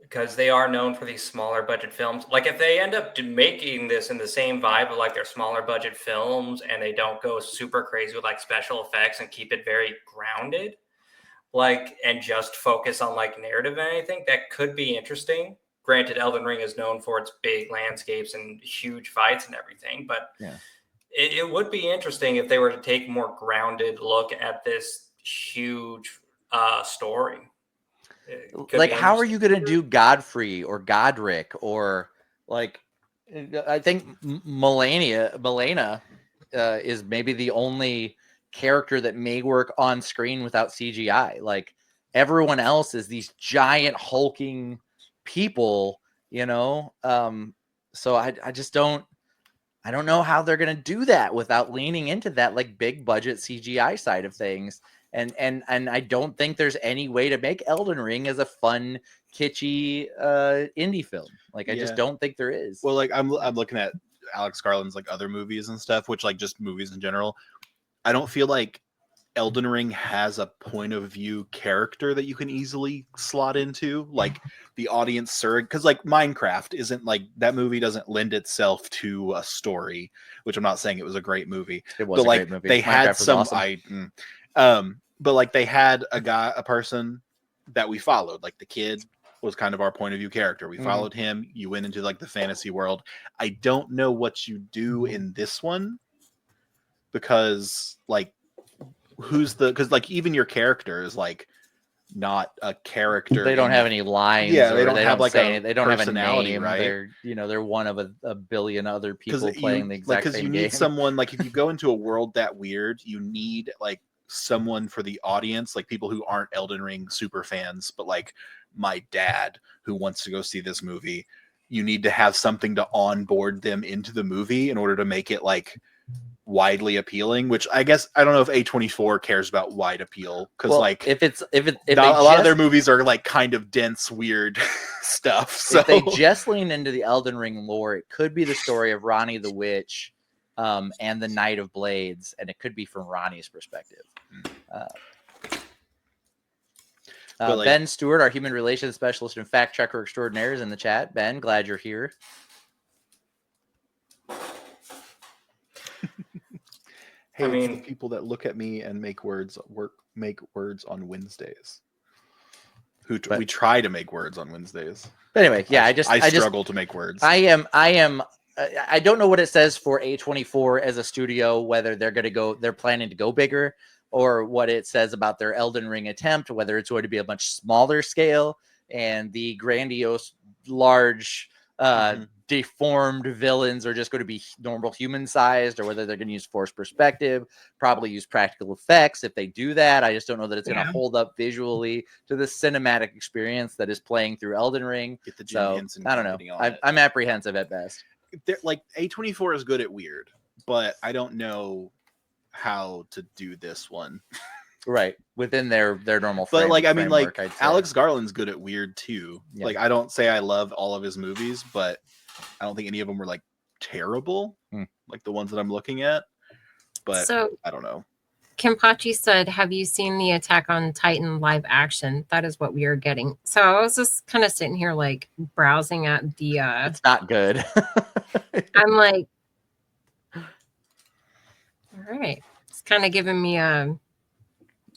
because they are known for these smaller budget films. Like if they end up making this in the same vibe of like their smaller budget films and they don't go super crazy with like special effects and keep it very grounded, and just focus on like narrative and anything, that could be interesting. Granted, Elden Ring is known for its big landscapes and huge fights and everything, but it would be interesting if they were to take a more grounded look at this huge story. Like, how are you going to do Godfrey or Godric or like? I think Milena is maybe the only character that may work on screen without CGI. Like everyone else is these giant hulking people, So I just don't. I don't know how they're going to do that without leaning into that like big budget CGI side of things. And I don't think there's any way to make Elden Ring as a fun, kitschy indie film. Like I just don't think there is. Well, like I'm looking at Alex Garland's like other movies and stuff, which like just movies in general. I don't feel like Elden Ring has a point of view character that you can easily slot into, like the audience surrogate. Because like Minecraft isn't like that movie doesn't lend itself to a story, which I'm not saying it was a great movie. It was a great movie. They Minecraft had was some awesome. but like they had a person that we followed, like the kid was kind of our point of view character. We followed him. You went into like the fantasy world. I don't know what you do in this one because like because like even your character is like not a character. They don't have any lines. Yeah, they don't have like they don't have a personality, name. right? They're one of a billion other people playing the exact same because you game. need someone like if you go into a world that weird, you need like someone for the audience, like people who aren't Elden Ring super fans, but like my dad who wants to go see this movie, you need to have something to onboard them into the movie in order to make it like widely appealing, which I guess I don't know if A24 cares about wide appeal, because Well, like if a lot of their movies are like kind of dense, weird stuff. So if they just lean into the Elden Ring lore, it could be the story of Ronnie the Witch and the Knight of Blades, and it could be from Ronnie's perspective. But, like- Ben Stewart, our human relations specialist and fact checker extraordinaire, is in the chat. Ben, glad you're here. hey, I it's the mean- people that look at me and make words on Wednesdays. We try to make words on Wednesdays. But anyway, yeah, I struggle to make words. I don't know what it says for A24 as a studio, whether they're planning to go bigger, or what it says about their Elden Ring attempt, whether it's going to be a much smaller scale and the grandiose, large, deformed villains are just going to be normal human sized, or whether they're going to use forced perspective, probably use practical effects. If they do that, I just don't know that it's going to hold up visually to the cinematic experience that is playing through Elden Ring. Get the Jim So Henson I don't know. Company on it. I'm apprehensive at best. Like A24 is good at weird, but I don't know how to do this one. Right, within their normal But like, I mean, like framework, I'd say. Alex Garland's good at weird too. Yeah. Like, I don't say I love all of his movies, but I don't think any of them were like terrible, like the ones that I'm looking at. But So I don't know. Kimpachi said, "Have you seen the Attack on Titan live action?" That is what we are getting. So I was just kind of sitting here, like browsing at the. It's not good. I'm like, all right, it's kind of giving me a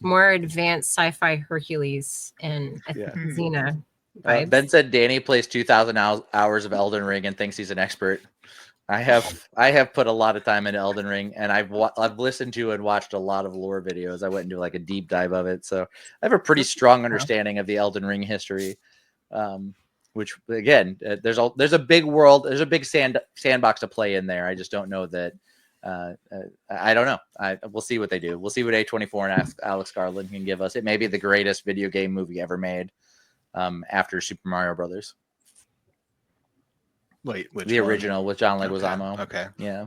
more advanced sci-fi Hercules and Xena vibes. Ben said Danny plays 2,000 hours of Elden Ring and thinks he's an expert. I have put a lot of time into Elden Ring, and I've listened to and watched a lot of lore videos. I went into like a deep dive of it, so I have a pretty strong understanding of the Elden Ring history. Which again, there's a big world, there's a big sandbox to play in there. I just don't know that. I don't know. We'll see what they do. We'll see what A24 and Alex Garland can give us. It may be the greatest video game movie ever made, after Super Mario Brothers. Wait, which The one? original with John Leguizamo. Okay. Yeah.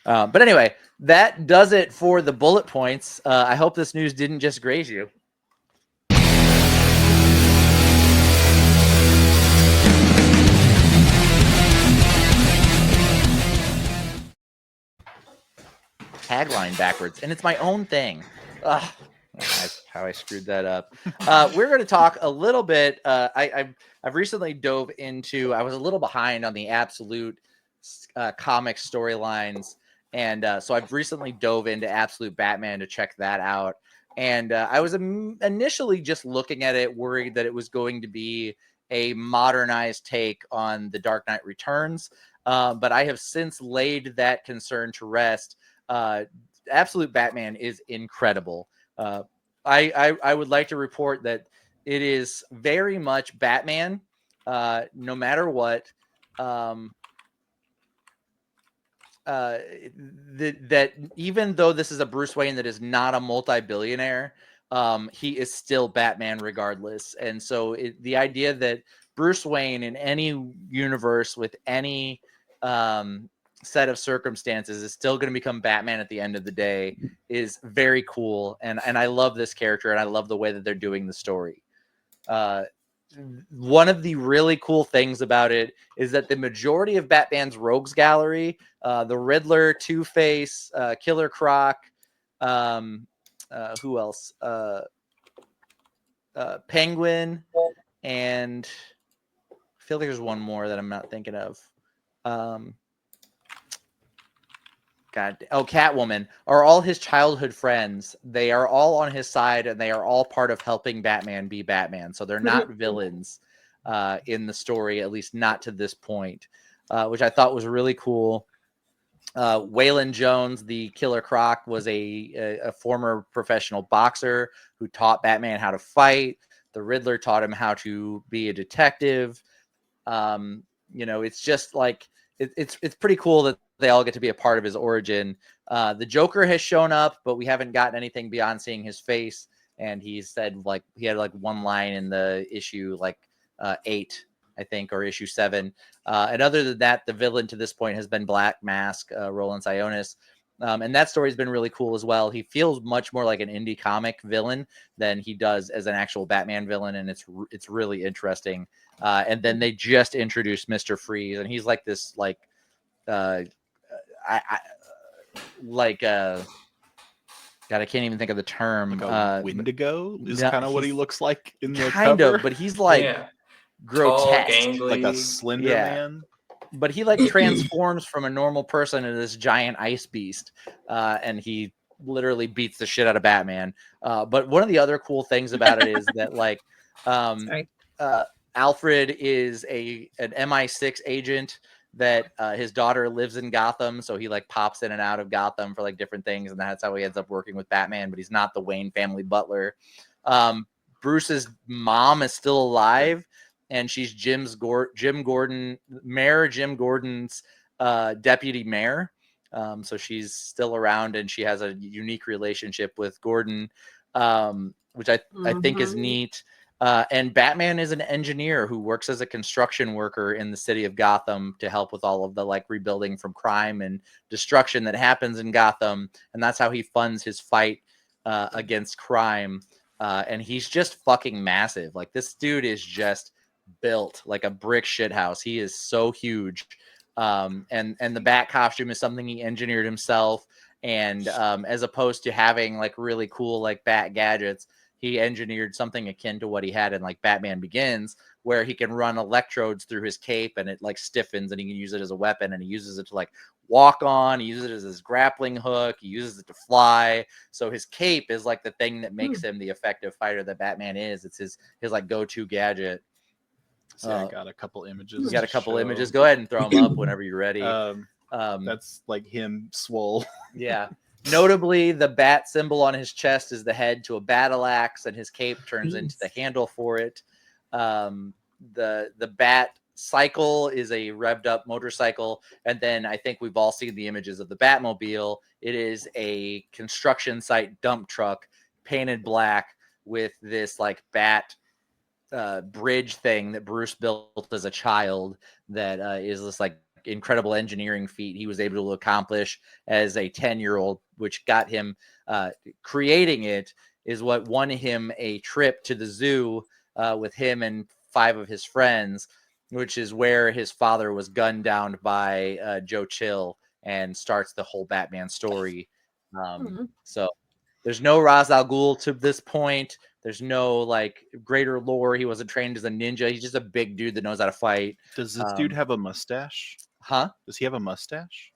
But anyway, that does it for the bullet points. I hope this news didn't just graze you. Tagline backwards, and it's my own thing. Ugh, how I screwed that up. We're going to talk a little bit. I've recently dove into. I was a little behind on the Absolute comic storylines, and so I've recently dove into Absolute Batman to check that out. And I was initially just looking at it, worried that it was going to be a modernized take on The Dark Knight Returns, but I have since laid that concern to rest. Absolute Batman is incredible. I would like to report that it is very much Batman, no matter what. That even though this is a Bruce Wayne that is not a multi-billionaire, he is still Batman regardless. And so the idea that Bruce Wayne in any universe with any set of circumstances is still going to become Batman at the end of the day is very cool. And I love this character, and I love the way that they're doing the story. One of the really cool things about it is that the majority of Batman's rogues gallery, the Riddler, Two-Face, Killer Croc, who else? Penguin, and I feel like there's one more that I'm not thinking of. Catwoman are all his childhood friends. They are all on his side, and they are all part of helping Batman be Batman. So they're not villains in the story, at least not to this point, which I thought was really cool. Waylon Jones, the Killer Croc, was a former professional boxer who taught Batman how to fight. The Riddler taught him how to be a detective. It's just like it's pretty cool that they all get to be a part of his origin. The Joker has shown up, but we haven't gotten anything beyond seeing his face. And he said like he had like one line in the issue like 8, I think, or issue 7. And other than that, the villain to this point has been Black Mask, Roland Sionis. And that story's been really cool as well. He feels much more like an indie comic villain than he does as an actual Batman villain, and it's really interesting. And then they just introduced Mr. Freeze, and he's like this like God, I can't even think of the term. Like a Wendigo is no, kind of what he looks like in the kind cover. of, but he's like Tall, grotesque, gangly. Like a Slender Yeah. Man. but he like transforms from a normal person into this giant ice beast, and he literally beats the shit out of Batman. But one of the other cool things about it is that like Sorry. Alfred is an MI6 agent that his daughter lives in Gotham, so he like pops in and out of Gotham for like different things, and that's how he ends up working with Batman. But he's not the Wayne family butler. Bruce's mom is still alive, and she's Jim Gordon's deputy mayor. So she's still around, and she has a unique relationship with Gordon, which I think is neat. And Batman is an engineer who works as a construction worker in the city of Gotham to help with all of the like rebuilding from crime and destruction that happens in Gotham. And that's how he funds his fight against crime. And he's just fucking massive. Like this dude is just built like a brick shithouse. He is so huge. And the Bat costume is something he engineered himself. And as opposed to having like really cool like Bat gadgets, he engineered something akin to what he had in like Batman Begins, where he can run electrodes through his cape and it like stiffens and he can use it as a weapon, and he uses it to like walk on. He uses it as his grappling hook. He uses it to fly. So his cape is like the thing that makes him the effective fighter that Batman is. It's his like go-to gadget. So I got a couple images. You got a couple images. Go ahead and throw them up whenever you're ready. That's like him swole. Yeah. Notably, the bat symbol on his chest is the head to a battle axe, and his cape turns into the handle for it. The bat cycle is a revved up motorcycle, and then I think we've all seen the images of the Batmobile. It is a construction site dump truck painted black with this like bat bridge thing that Bruce built as a child that is this like incredible engineering feat he was able to accomplish as a 10-year-old, which got him creating it is what won him a trip to the zoo with him and 5 of his friends, which is where his father was gunned down by Joe Chill and starts the whole Batman story. So there's no Ra's al Ghul to this point. There's no like greater lore. He wasn't trained as a ninja. He's just a big dude that knows how to fight. Does this dude have a mustache? Huh? Does he have a mustache?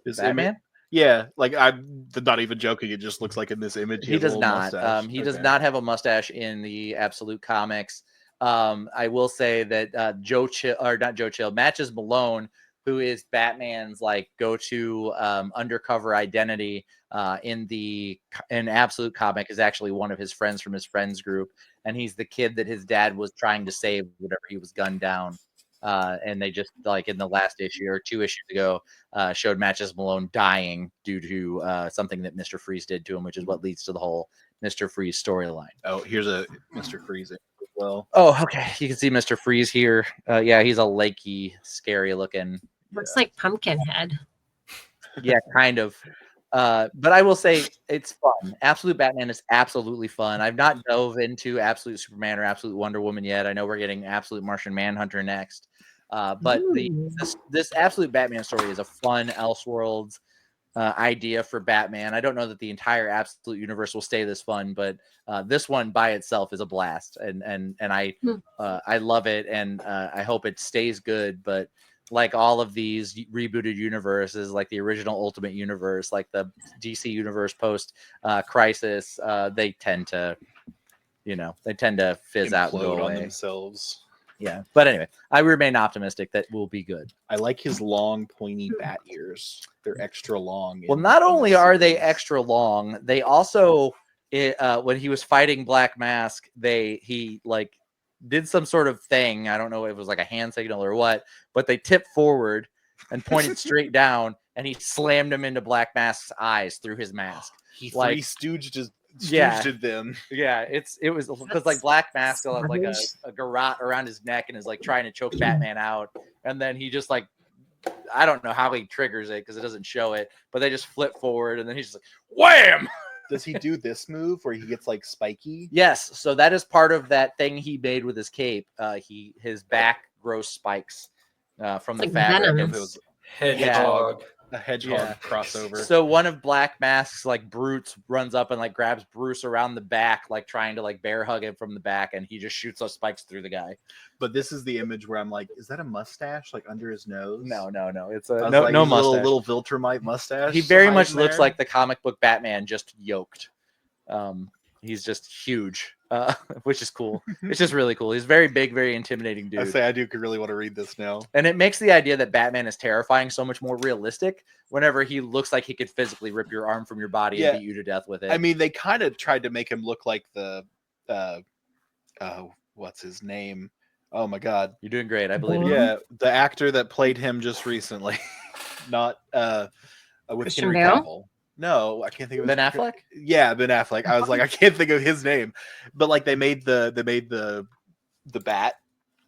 Batman? Yeah, like I'm not even joking. It just looks like in this image He does not. He does not have a mustache in the Absolute Comics. I will say that Matches Malone, who is Batman's like go-to undercover identity in Absolute Comic, is actually one of his friends from his friends group, and he's the kid that his dad was trying to save whenever he was gunned down. And they just like in the last issue or 2 issues ago showed Matches Malone dying due to something that Mr. Freeze did to him, which is what leads to the whole Mr. Freeze storyline. Oh, here's a Mr. Freeze as well. Oh, okay. You can see Mr. Freeze here. Yeah, he's a lanky, scary looking. Looks like Pumpkinhead. Yeah, kind of. But I will say it's fun. Absolute Batman is absolutely fun. I've not dove into Absolute Superman or Absolute Wonder Woman yet. I know we're getting Absolute Martian Manhunter next. But this Absolute Batman story is a fun Elseworlds idea for Batman. I don't know that the entire Absolute universe will stay this fun, but this one by itself is a blast, and I love it, and I hope it stays good. But like all of these rebooted universes, like the original Ultimate Universe, like the DC universe post Crisis, they tend to fizz out and go away on themselves. Yeah, but anyway, I remain optimistic that we'll be good. I like his long, pointy bat ears. They're extra long. Well, not only are they extra long, they also, when he was fighting Black Mask, he did some sort of thing. I don't know if it was like a hand signal or what, but they tipped forward and pointed straight down, and he slammed him into Black Mask's eyes through his mask. He Like- stooged Yeah. them. Yeah, it was because like That's Black Mask still has like savage. a garrote around his neck and is like trying to choke Batman out, and then he just like, I don't know how he triggers it because it doesn't show it, but they just flip forward and then he's just like wham. Does he do this move where he gets like spiky? Yes, so that is part of that thing he made with his cape. His back grows spikes from the Like fabric. venom. and If it was Hedgehog. a hedgehog Yeah. crossover. So one of Black Mask's like brutes runs up and like grabs Bruce around the back, like trying to like bear hug him from the back, and he just shoots those spikes through the guy. But this is the image where I'm like, is that a mustache like under his nose? No, it's I a was no, like, no is it mustache. little Viltrumite mustache. He very much hiding looks there? like the comic book Batman, just yoked. He's just huge, which is cool. It's just really cool. He's very big, very intimidating I dude. say I do really want to read this now. And it makes the idea that Batman is terrifying so much more realistic whenever he looks like he could physically rip your arm from your body Yeah. and beat you to death with it. I mean, they kind of tried to make him look like the what's his name? Oh my god. You're doing great. I believe in you. Yeah, the actor that played him just recently. Not with Christian Henry Bale? Cavill. No, I can't think of Ben his Affleck? Yeah, Ben Affleck. I was like, I can't think of his name. But like they made the bat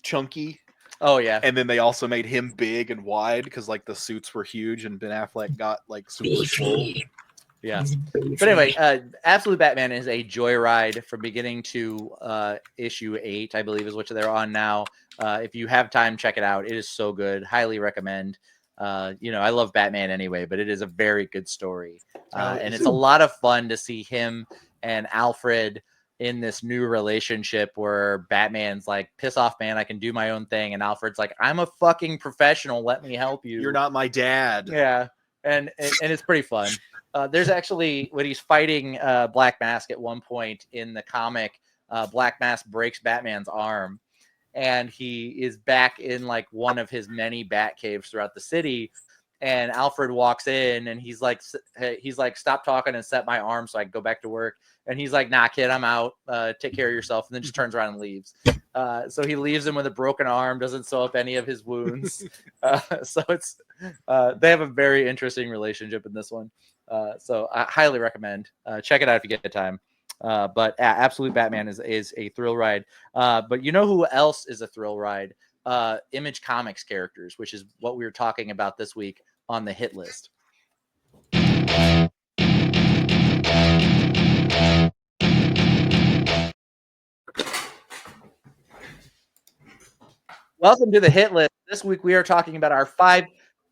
chunky, Oh, yeah. and then they also made him big and wide because like the suits were huge and Ben Affleck got like super swole. Yeah. But anyway, Absolute Batman is a joyride from beginning to issue 8, I believe is what they're on now. If you have time, check it out. It is so good. Highly recommend. I love Batman anyway, but it is a very good story. And it's a lot of fun to see him and Alfred in this new relationship where Batman's like, piss off, man, I can do my own thing. And Alfred's like, I'm a fucking professional. Let me help you. You're not my dad. Yeah. And it's pretty fun. There's actually, when he's fighting Black Mask at one point in the comic, Black Mask breaks Batman's arm. And he is back in like one of his many bat caves throughout the city. And Alfred walks in and he's like, stop talking and set my arm so I can go back to work. And he's like, nah, kid, I'm out. Take care of yourself. And then just turns around and leaves. So he leaves him with a broken arm, doesn't sew up any of his wounds. So it's, they have a very interesting relationship in this one. So I highly recommend. Check it out if you get the time. But Absolute Batman is a thrill ride. But you know who else is a thrill ride? Image Comics characters, which is what we were talking about this week on the hit list. Welcome to the hit list. This week we are talking about our 5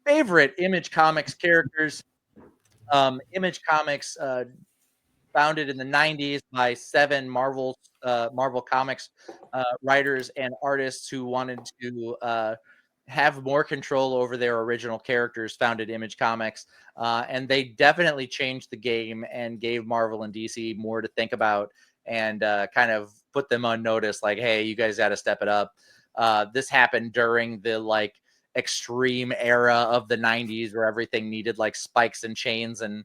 favorite Image Comics characters. Image Comics, founded in the 90s by 7 Marvel Comics writers and artists who wanted to have more control over their original characters, founded Image Comics. And they definitely changed the game and gave Marvel and DC more to think about and kind of put them on notice, like, hey, you guys got to step it up. This happened during the like extreme era of the 90s where everything needed like spikes and chains and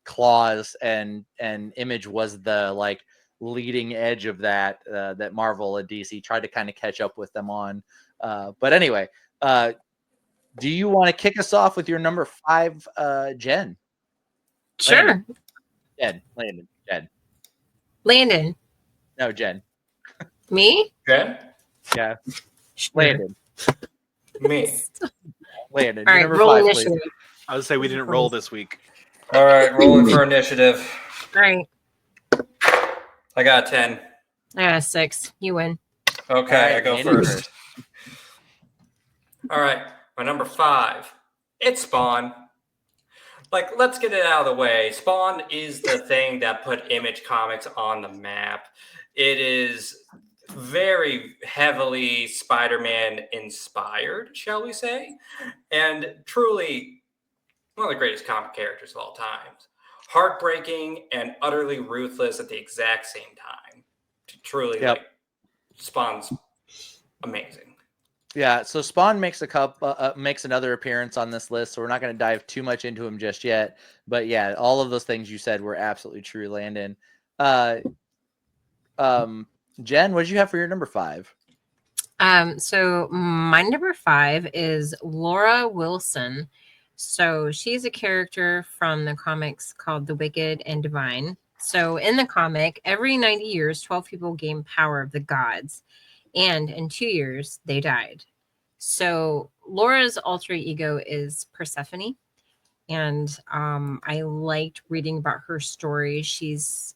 claws, and Image was the like leading edge of that that Marvel and DC tried to kind of catch up with them on. But anyway, do you want to kick us off with your number 5, Jen? Sure. Landon. Landon. No, Jen. Me? Jen? Yeah, Sure. Landon. Me. Landon. All Your right, number roll 5, initiative. please. I would say we didn't roll this week. All right, rolling for initiative. All right. I got a 10. I got a 6. You win. Okay, All right, I go Andy first. All right, my number 5. It's Spawn. Like, let's get it out of the way. Spawn is the thing that put Image Comics on the map. It is very heavily Spider-Man inspired, shall we say, and truly one of the greatest comic characters of all time. Heartbreaking and utterly ruthless at the exact same time. Truly, Yep. like, Spawn's amazing. Yeah, so Spawn makes makes another appearance on this list, so we're not going to dive too much into him just yet. But yeah, all of those things you said were absolutely true, Landon. Jen, what did you have for your number 5? So my number 5 is Laura Wilson. So she's a character from the comics called The Wicked and Divine. So in the comic, every 90 years, 12 people gain power of the gods. And in 2 years, they died. So Laura's alter ego is Persephone. And I liked reading about her story. She's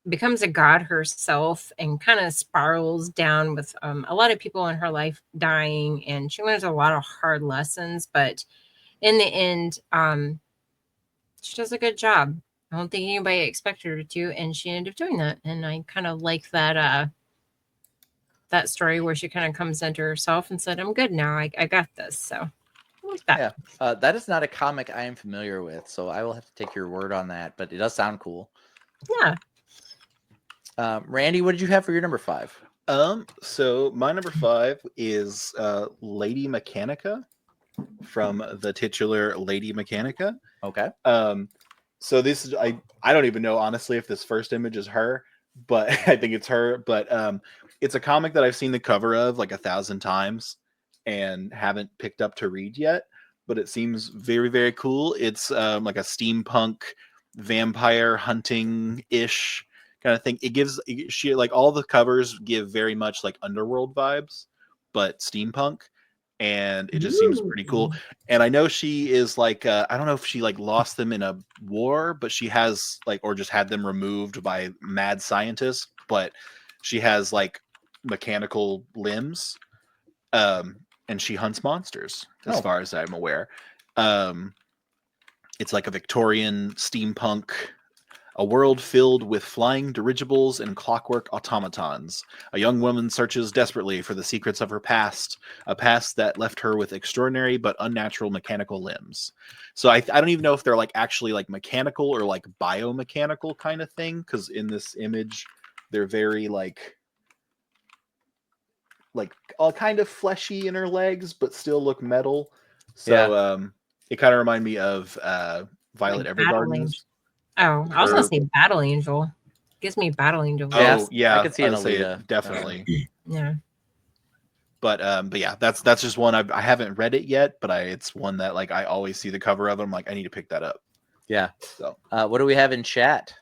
becomes a god herself and kind of spirals down with a lot of people in her life dying, and she learns a lot of hard lessons, but in the end she does a good job. I don't think anybody expected her to, and she ended up doing that, and I kind of like that story where she kind of comes into herself and said, I'm good now, I got this. So I like that. Yeah, that is not a comic I am familiar with, so I will have to take your word on that, but it does sound cool. Yeah. Randy, what did you have for your number 5? So my number 5 is Lady Mechanica from the titular Lady Mechanica. Okay. So this is I don't even know honestly if this first image is her, but I think it's her. But it's a comic that I've seen the cover of like 1,000 times and haven't picked up to read yet. But it seems very, very cool. It's like a steampunk vampire hunting ish kind of thing. It gives she like all the covers give very much like Underworld vibes, but steampunk, and it just seems pretty cool. And I know she is like I don't know if she like lost them in a war, but she has like or just had them removed by mad scientists, but she has like mechanical limbs, and she hunts monsters as far as I'm aware. It's like a Victorian steampunk, a world filled with flying dirigibles and clockwork automatons. A young woman searches desperately for the secrets of her past, a past that left her with extraordinary but unnatural mechanical limbs. So I don't even know if they're like actually like mechanical or like biomechanical kind of thing, because in this image they're very like all kind of fleshy in her legs, but still look metal. So it kind of reminded me of Violet Like Evergarden's. Oh, I was gonna say Battle Angel. Gives me Battle Angel. Oh yeah, I could see an would say Alita. definitely. Yeah. But yeah, that's just one I haven't read it yet, but it's one that like I always see the cover of. I'm like, I need to pick that up. Yeah. So what do we have in chat?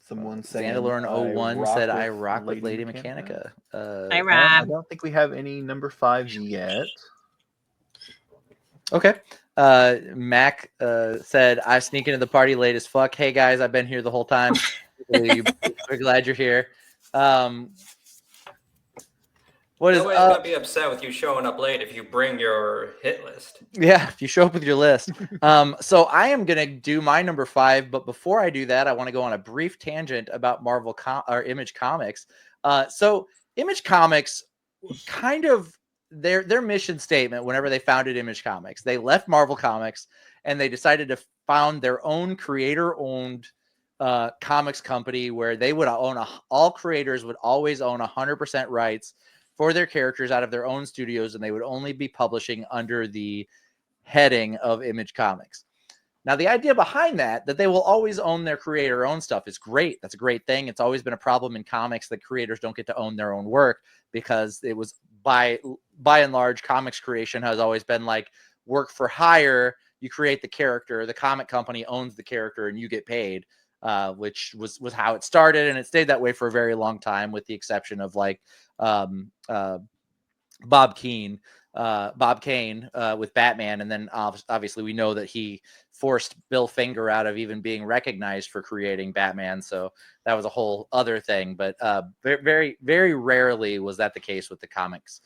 Someone saying Xandalorn01 said, I rock with Lady Mechanica. Hi, I Rob. don't think we have any number 5s yet. Okay. Mac said, I sneak into the party late as fuck. Hey, guys, I've been here the whole time. We're glad you're here. What is Nobody's gonna be upset with you showing up late if you bring your hit list. Yeah, if you show up with your list. So I am gonna do my number 5, but before I do that, I want to go on a brief tangent about Marvel or Image Comics. So Image Comics, kind of their mission statement whenever they founded Image Comics, they left Marvel Comics and they decided to found their own creator-owned comics company where they would own all creators would always own 100% rights for their characters out of their own studios, and they would only be publishing under the heading of Image Comics. Now, the idea behind that they will always own their creator-owned stuff is great. That's a great thing. It's always been a problem in comics that creators don't get to own their own work, because it was by and large, comics creation has always been like work for hire. You create the character, the comic company owns the character, and you get paid, which was how it started, and it stayed that way for a very long time, with the exception of like Bob Kane with Batman, and then obviously we know that he forced Bill Finger out of even being recognized for creating Batman, so that was a whole other thing. But very, very rarely was that the case with the comics.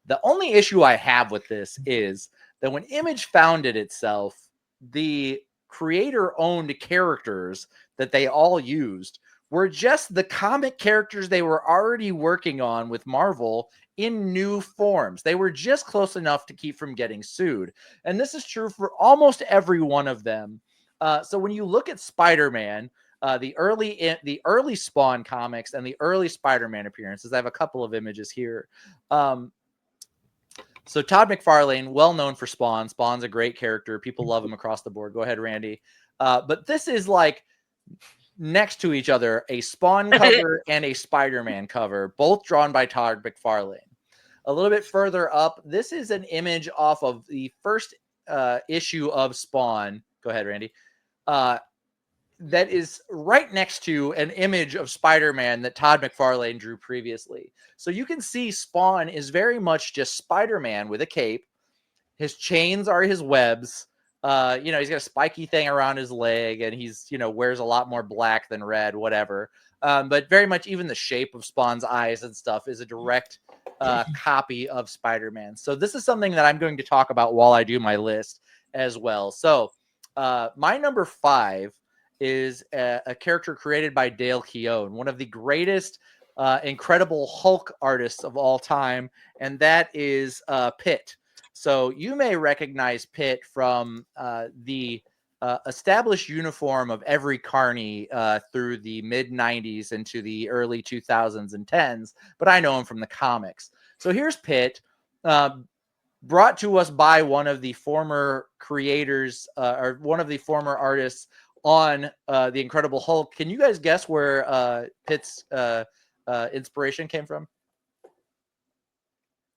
The only issue I have with this is that when Image founded itself, the creator-owned characters that they all used were just the comic characters they were already working on with Marvel in new forms. They were just close enough to keep from getting sued. And this is true for almost every one of them. So when you look at Spider-Man, the early Spawn comics and the early Spider-Man appearances, I have a couple of images here. So Todd McFarlane, well known for Spawn. Spawn's a great character. People love him across the board. Go ahead, Randy. But this is like next to each other a Spawn cover and a Spider-Man cover, both drawn by Todd McFarlane. A little bit further up, this is an image off of the first issue of Spawn. Go ahead, Randy. That is right next to an image of Spider-Man that Todd McFarlane drew previously. So you can see Spawn is very much just Spider-Man with a cape. His chains are his webs. He's got a spiky thing around his leg, and he's, wears a lot more black than red, whatever. But very much even the shape of Spawn's eyes and stuff is a direct copy of Spider-Man. So this is something that I'm going to talk about while I do my list as well. So my number 5 is a character created by Dale Keown, one of the greatest Incredible Hulk artists of all time, and that is Pitt. So you may recognize Pitt from the established uniform of every Carney through the mid-90s into the early 2000s and 10s, but I know him from the comics. So here's Pitt, brought to us by one of the former creators or one of the former artists on the Incredible Hulk. Can you guys guess where Pitt's inspiration came from?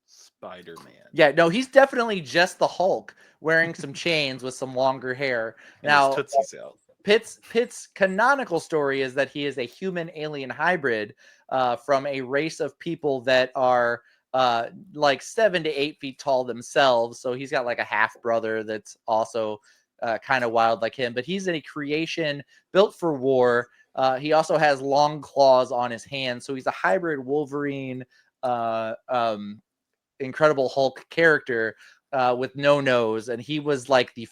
Spider-Man. Yeah, no, he's definitely just the Hulk wearing some chains with some longer hair. And now, his tootsies out. Pitt's canonical story is that he is a human-alien hybrid from a race of people that are like 7 to 8 feet tall themselves. So he's got like a half brother that's also kind of wild like him, but he's a creation built for war. He also has long claws on his hands, so he's a hybrid Wolverine, Incredible Hulk character with no nose, and he was like the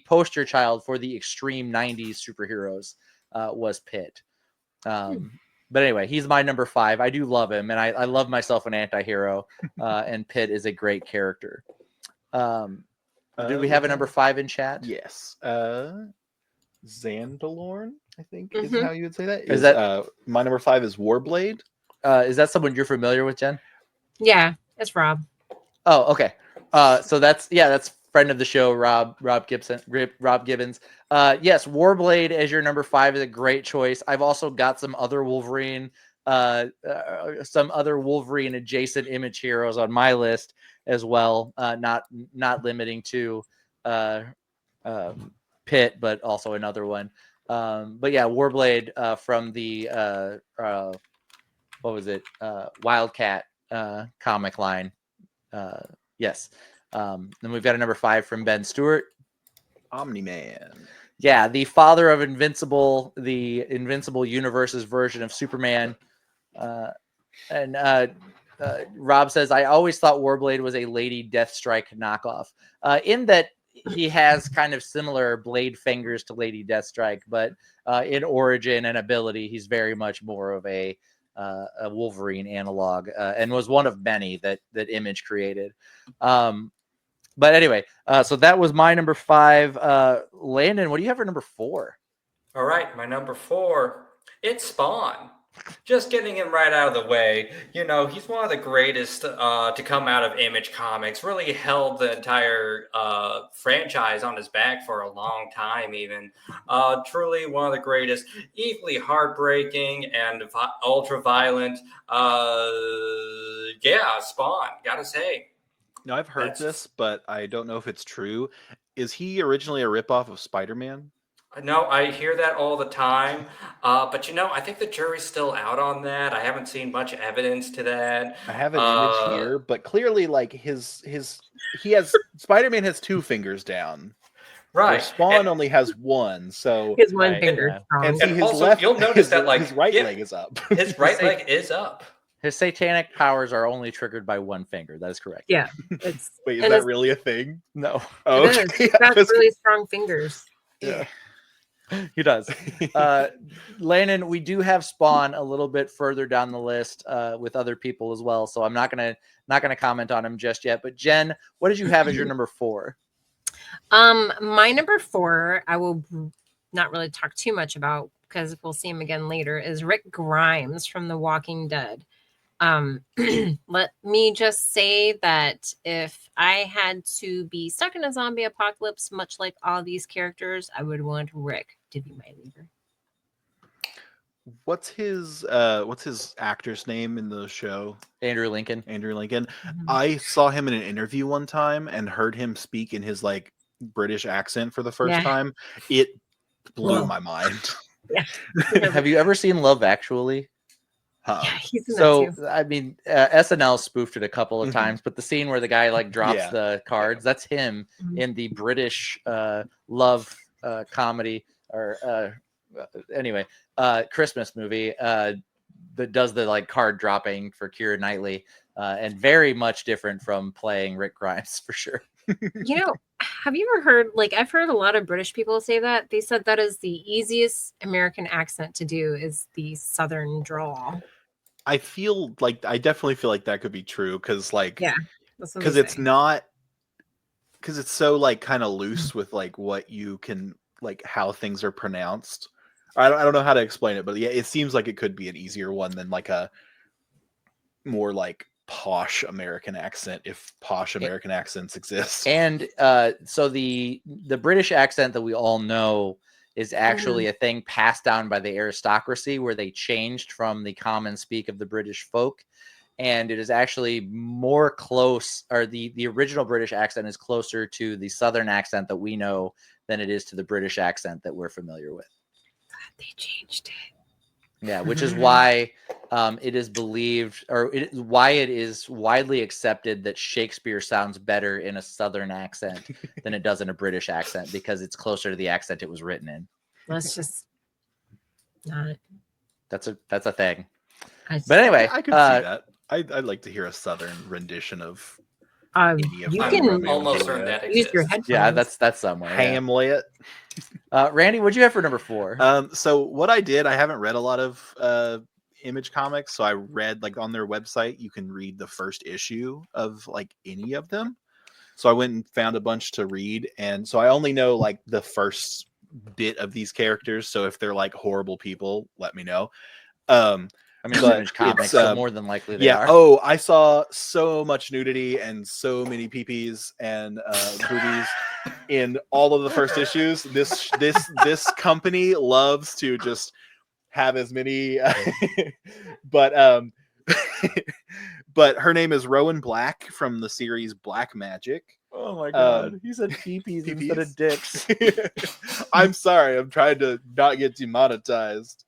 poster child for the extreme 90s superheroes. Was Pitt. But anyway, he's my number 5. I do love him, and I love myself an anti-hero, and Pitt is a great character. Do we have a number 5 in chat? Yes. Xandalorn, I think is how you would say that. Is that my number 5 is Warblade. Is that someone you're familiar with, Jen? Yeah, it's Rob. Oh, okay. So that's friend of the show, Rob Gibbons. Yes, Warblade as your number 5 is a great choice. I've also got some other Wolverine adjacent image heroes on my list as well. Not limiting to Pitt, but also another one. But yeah, Warblade from the what was it? Wildcat comic line. Yes. Then we've got a number 5 from Ben Stewart. Omni-Man. Yeah, the father of Invincible, the Invincible Universe's version of Superman. Rob says, I always thought Warblade was a Lady Deathstrike knockoff. In that he has kind of similar blade fingers to Lady Deathstrike, but in origin and ability, he's very much more of a Wolverine analog, and was one of many that Image created. But anyway, so that was my number 5. Landon, what do you have for number 4? All right, my number 4, it's Spawn. Just getting him right out of the way. He's one of the greatest to come out of Image Comics. Really held the entire franchise on his back for a long time, even. Truly one of the greatest. Equally heartbreaking and ultra-violent. Spawn, gotta say. Now, I've heard this, but I don't know if it's true. Is he originally a ripoff of Spider-Man? No, I hear that all the time, but I think the jury's still out on that. I haven't seen much evidence to that. I have an image here, but clearly, like Spider-Man has 2 fingers down, right? Spawn only has 1, so his one finger. And see, his also, left, you'll notice that his right leg is up. His right leg is up. His satanic powers are only triggered by 1 finger. That is correct. Yeah. Wait, is that really a thing? No. Oh, okay. He's got really strong fingers. Yeah. He does. Landon, we do have Spawn a little bit further down the list with other people as well, so I'm not gonna comment on him just yet. But Jen, what did you have as your number 4? My number 4, I will not really talk too much about because we'll see him again later, is Rick Grimes from The Walking Dead. Let me just say that if I had to be stuck in a zombie apocalypse, much like all these characters, I would want Rick to be my leader. What's his actor's name in the show? Andrew Lincoln. Andrew Lincoln. Mhm. I saw him in an interview one time and heard him speak in his like British accent for the first Yeah. time. It blew Whoa. my mind. Yeah. Have you ever seen Love Actually? Yeah, he's in So that too. I mean, SNL spoofed it a couple of Mhm. times, but the scene where the guy like drops Yeah. the cards, that's him Mhm. in the British love comedy or anyway Christmas movie that does the like card dropping for Keira Knightley, and very much different from playing Rick Grimes for sure. You know, have you ever heard, like, I've heard a lot of British people say that. They said that is the easiest American accent to do is the Southern drawl. I feel like I definitely feel like that could be true because like Yeah, that's what because they it's say. not because it's so like kind of loose with like what you can like how things are pronounced. I don't know how to explain it, but yeah, it seems like it could be an easier one than like a more like posh American accent if posh American accents exist. And so the British accent that we all know is actually a thing passed down by the aristocracy, where they changed from the common speak of the British folk, and it is actually more close, or the original British accent is closer to the Southern accent that we know than it is to the British accent that we're familiar with. They changed it. Yeah, which is why it is believed, or why it is widely accepted that Shakespeare sounds better in a Southern accent than it does in a British accent, because it's closer to the accent it was written in. Let's just not. That's a thing. But anyway, I could see that. I'd like to hear a Southern rendition of any of you them. can Romeo almost and certain Juliet. that use your exists. headphones. Yeah, that's somewhere. Yeah. Hamlet. Randy, what'd you have for number 4? So what I did, I haven't read a lot of Image comics, so I read like on their website you can read the first issue of like any of them. So I went and found a bunch to read, and so I only know like the first bit of these characters. So if they're like horrible people, let me know. I mean, it's but Image comics, it's, so more than likely they yeah. are. Oh, I saw so much nudity and so many peepees and boobies in all of the first issues. This company loves to just have as many, but but her name is Rowan Black from the series Black Magic. Oh my God, he said peepees peepees? instead of dicks. I'm sorry, I'm trying to not get demonetized.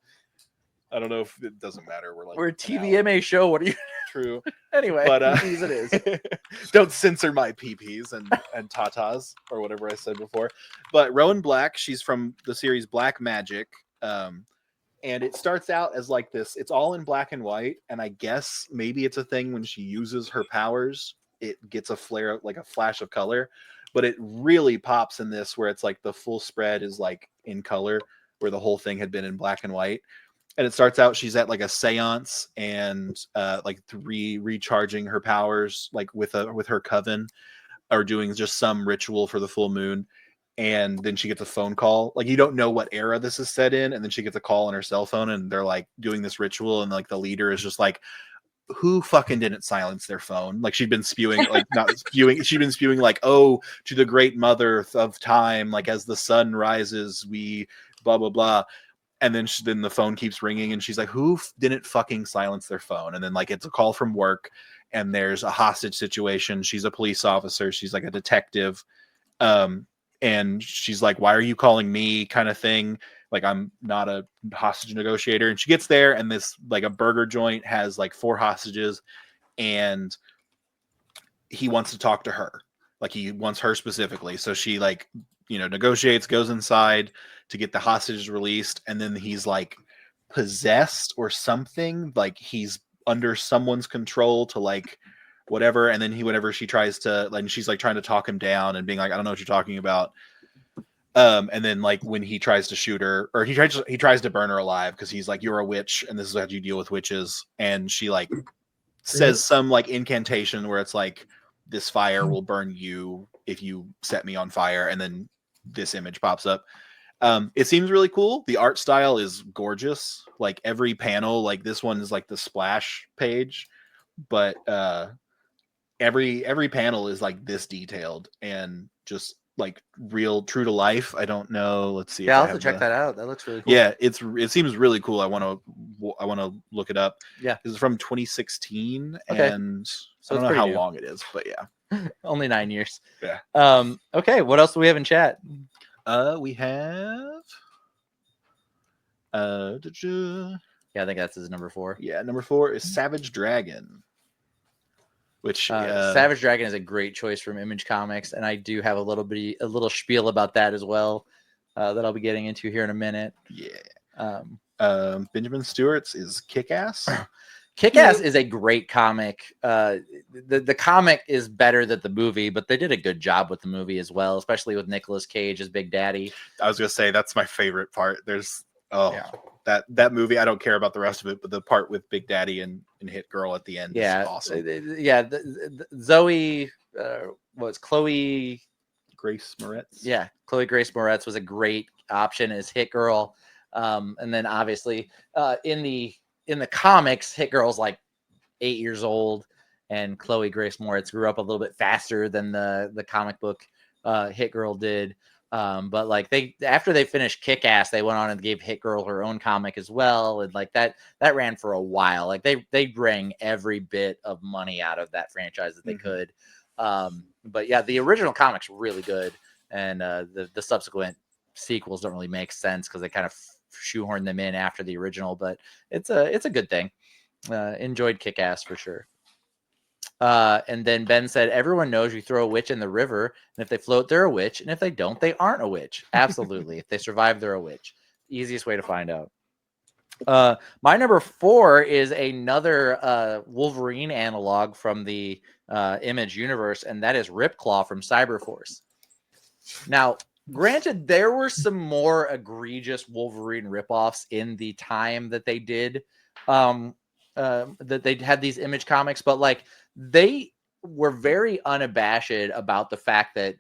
I don't know if it doesn't matter. We're like We're a an TVMA show. What are you? True. Anyway, But peepees it is. don't censor my peepees and tatas or whatever I said before. But Rowan Black, she's from the series Black Magic. And it starts out as like this, it's all in black and white, and I guess maybe it's a thing when she uses her powers, it gets a flare, like a flash of color, but it really pops in this where it's like the full spread is like in color, where the whole thing had been in black and white. And it starts out she's at like a seance and like recharging her powers like with her coven, or doing just some ritual for the full moon. And then she gets a phone call. Like, you don't know what era this is set in, and then she gets a call on her cell phone, and they're like doing this ritual, and like the leader is just like, who fucking didn't silence their phone? Like, she'd been spewing, like not spewing, she'd been spewing like, oh, to the great mother of time, like as the sun rises, we blah blah blah. And then then the phone keeps ringing, and she's like, who didn't fucking silence their phone? And then like it's a call from work, and there's a hostage situation. She's a police officer, she's like a detective, and she's like, why are you calling me, kind of thing, like I'm not a hostage negotiator. And she gets there, and this like a burger joint has like 4 hostages, and he wants to talk to her, like he wants her specifically. So she like, you know, negotiates, goes inside to get the hostages released, and then he's like possessed or something, like he's under someone's control to like whatever. And then whenever she tries to, like, she's like trying to talk him down and being like, I don't know what you're talking about. And then like when he tries to shoot her, or he tries to burn her alive, because he's like, you're a witch and this is how you deal with witches. And she like says some like incantation where it's like, this fire will burn you if you set me on fire. And then this image pops up. It seems really cool. The art style is gorgeous. Like every panel, like this one is like the splash page. but every panel is like this detailed and just like real true to life. I don't know. Let's see. Yeah, if I'll I have to have check the- that out. That looks really cool. Yeah, it seems really cool. I want to look it up. Yeah. This is from 2016, Okay. and So I it's don't know pretty how new. long it is, but yeah. Only 9 years. Yeah. Okay, what else do we have in chat? We have Yeah, I think that's his number 4. yeah, number 4 is Savage Dragon, which Savage Dragon is a great choice from Image Comics, and I do have a little spiel about that as well that I'll be getting into here in a minute. yeah. Benjamin Stewart's is Kick-Ass. Kick-Ass is a great comic. The comic is better than the movie, but they did a good job with the movie as well, especially with Nicolas Cage as Big Daddy. I was gonna say that's my favorite part. There's Yeah. that movie. I don't care about the rest of it, but the part with Big Daddy and Hit Girl at the end is awesome. Yeah, Zoe, what's Chloe Grace Moretz. Yeah, Chloe Grace Moretz was a great option as Hit Girl. And then obviously in the comics, Hit Girl's like 8 years old, and Chloe Grace Moretz grew up a little bit faster than the comic book Hit Girl did. But like after they finished Kick-Ass, they went on and gave Hit Girl her own comic as well, and like that ran for a while. Like they wrung every bit of money out of that franchise that they could. But yeah, the original comic's really good, and the subsequent sequels don't really make sense because they kind of shoehorn them in after the original. But it's a good thing. Enjoyed Kick-Ass for sure. And then Ben said, everyone knows you throw a witch in the river, and if they float, they're a witch, and if they don't, they aren't a witch. Absolutely. If they survive, they're a witch. Easiest way to find out. My number 4 is another Wolverine analog from the Image universe, and that is Ripclaw from Cyberforce. Now, granted, there were some more egregious Wolverine ripoffs in the time that they did, that they had these Image comics, but like they were very unabashed about the fact that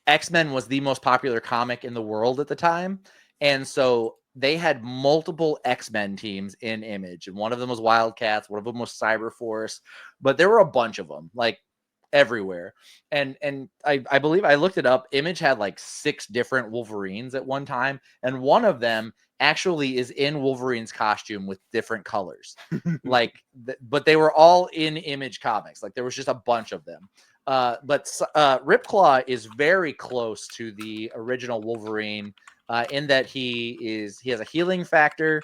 X-Men was the most popular comic in the world at the time. And so they had multiple X-Men teams in Image, and one of them was Wildcats, one of them was Cyberforce, but there were a bunch of them, like everywhere. And I believe I looked it up. Image had like 6 different Wolverines at one time, and one of them actually is in Wolverine's costume with different colors. But they were all in Image comics. Like there was just a bunch of them. But Ripclaw is very close to the original Wolverine in that he has a healing factor.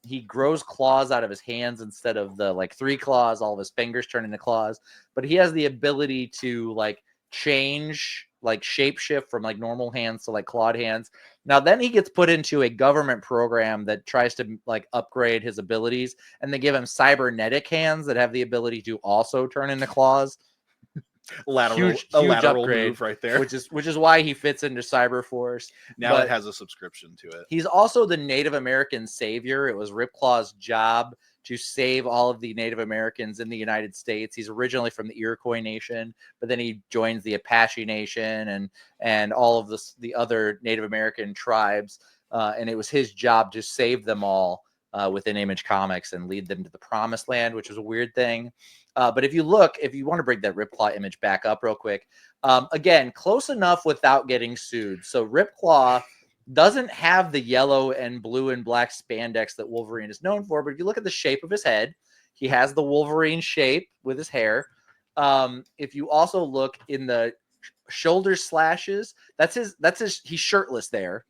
He grows claws out of his hands instead of the like 3 claws. All of his fingers turn into claws, but he has the ability to like change, like shapeshift from like normal hands to like clawed hands. Now then he gets put into a government program that tries to like upgrade his abilities, and they give him cybernetic hands that have the ability to also turn into claws. Huge upgrade, move right there. which is why he fits into Cyberforce. Now it has a subscription to it. He's also the Native American savior. It was Ripclaw's job to save all of the Native Americans in the United States. He's originally from the Iroquois Nation, but then he joins the Apache Nation and all of the other Native American tribes. And it was his job to save them all within Image Comics and lead them to the Promised Land, which was a weird thing. But if you want to bring that Ripclaw image back up real quick, again, close enough without getting sued. So Ripclaw doesn't have the yellow and blue and black spandex that Wolverine is known for, but if you look at the shape of his head, he has the Wolverine shape with his hair. If you also look in the shoulder slashes, he's shirtless there.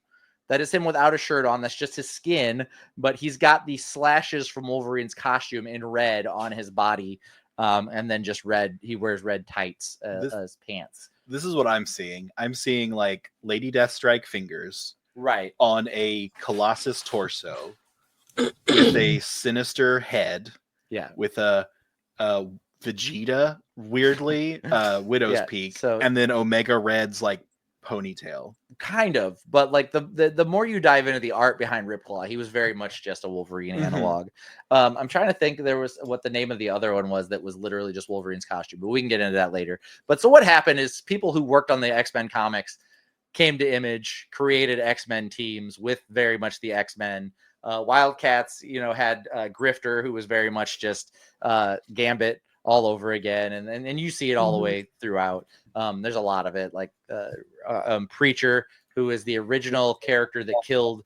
That is him without a shirt on. That's just his skin, but he's got these slashes from Wolverine's costume in red on his body. And then just red. He wears red tights as pants. This is what I'm seeing. I'm seeing like Lady Deathstrike fingers, right, on a Colossus torso with a Sinister head. Yeah, with a Vegeta, weirdly, Widow's Peak, and then Omega Red's like ponytail. Kind of, but like the more you dive into the art behind Ripclaw, he was very much just a Wolverine analog. I'm trying to think there was what the name of the other one was that was literally just Wolverine's costume, but we can get into that later. But so what happened is people who worked on the X-Men comics came to Image, created X-Men teams with very much the X-Men Wildcats, had Grifter, who was very much just Gambit all over again, and you see it all the way throughout. There's a lot of it, like Preacher, who is the original character that killed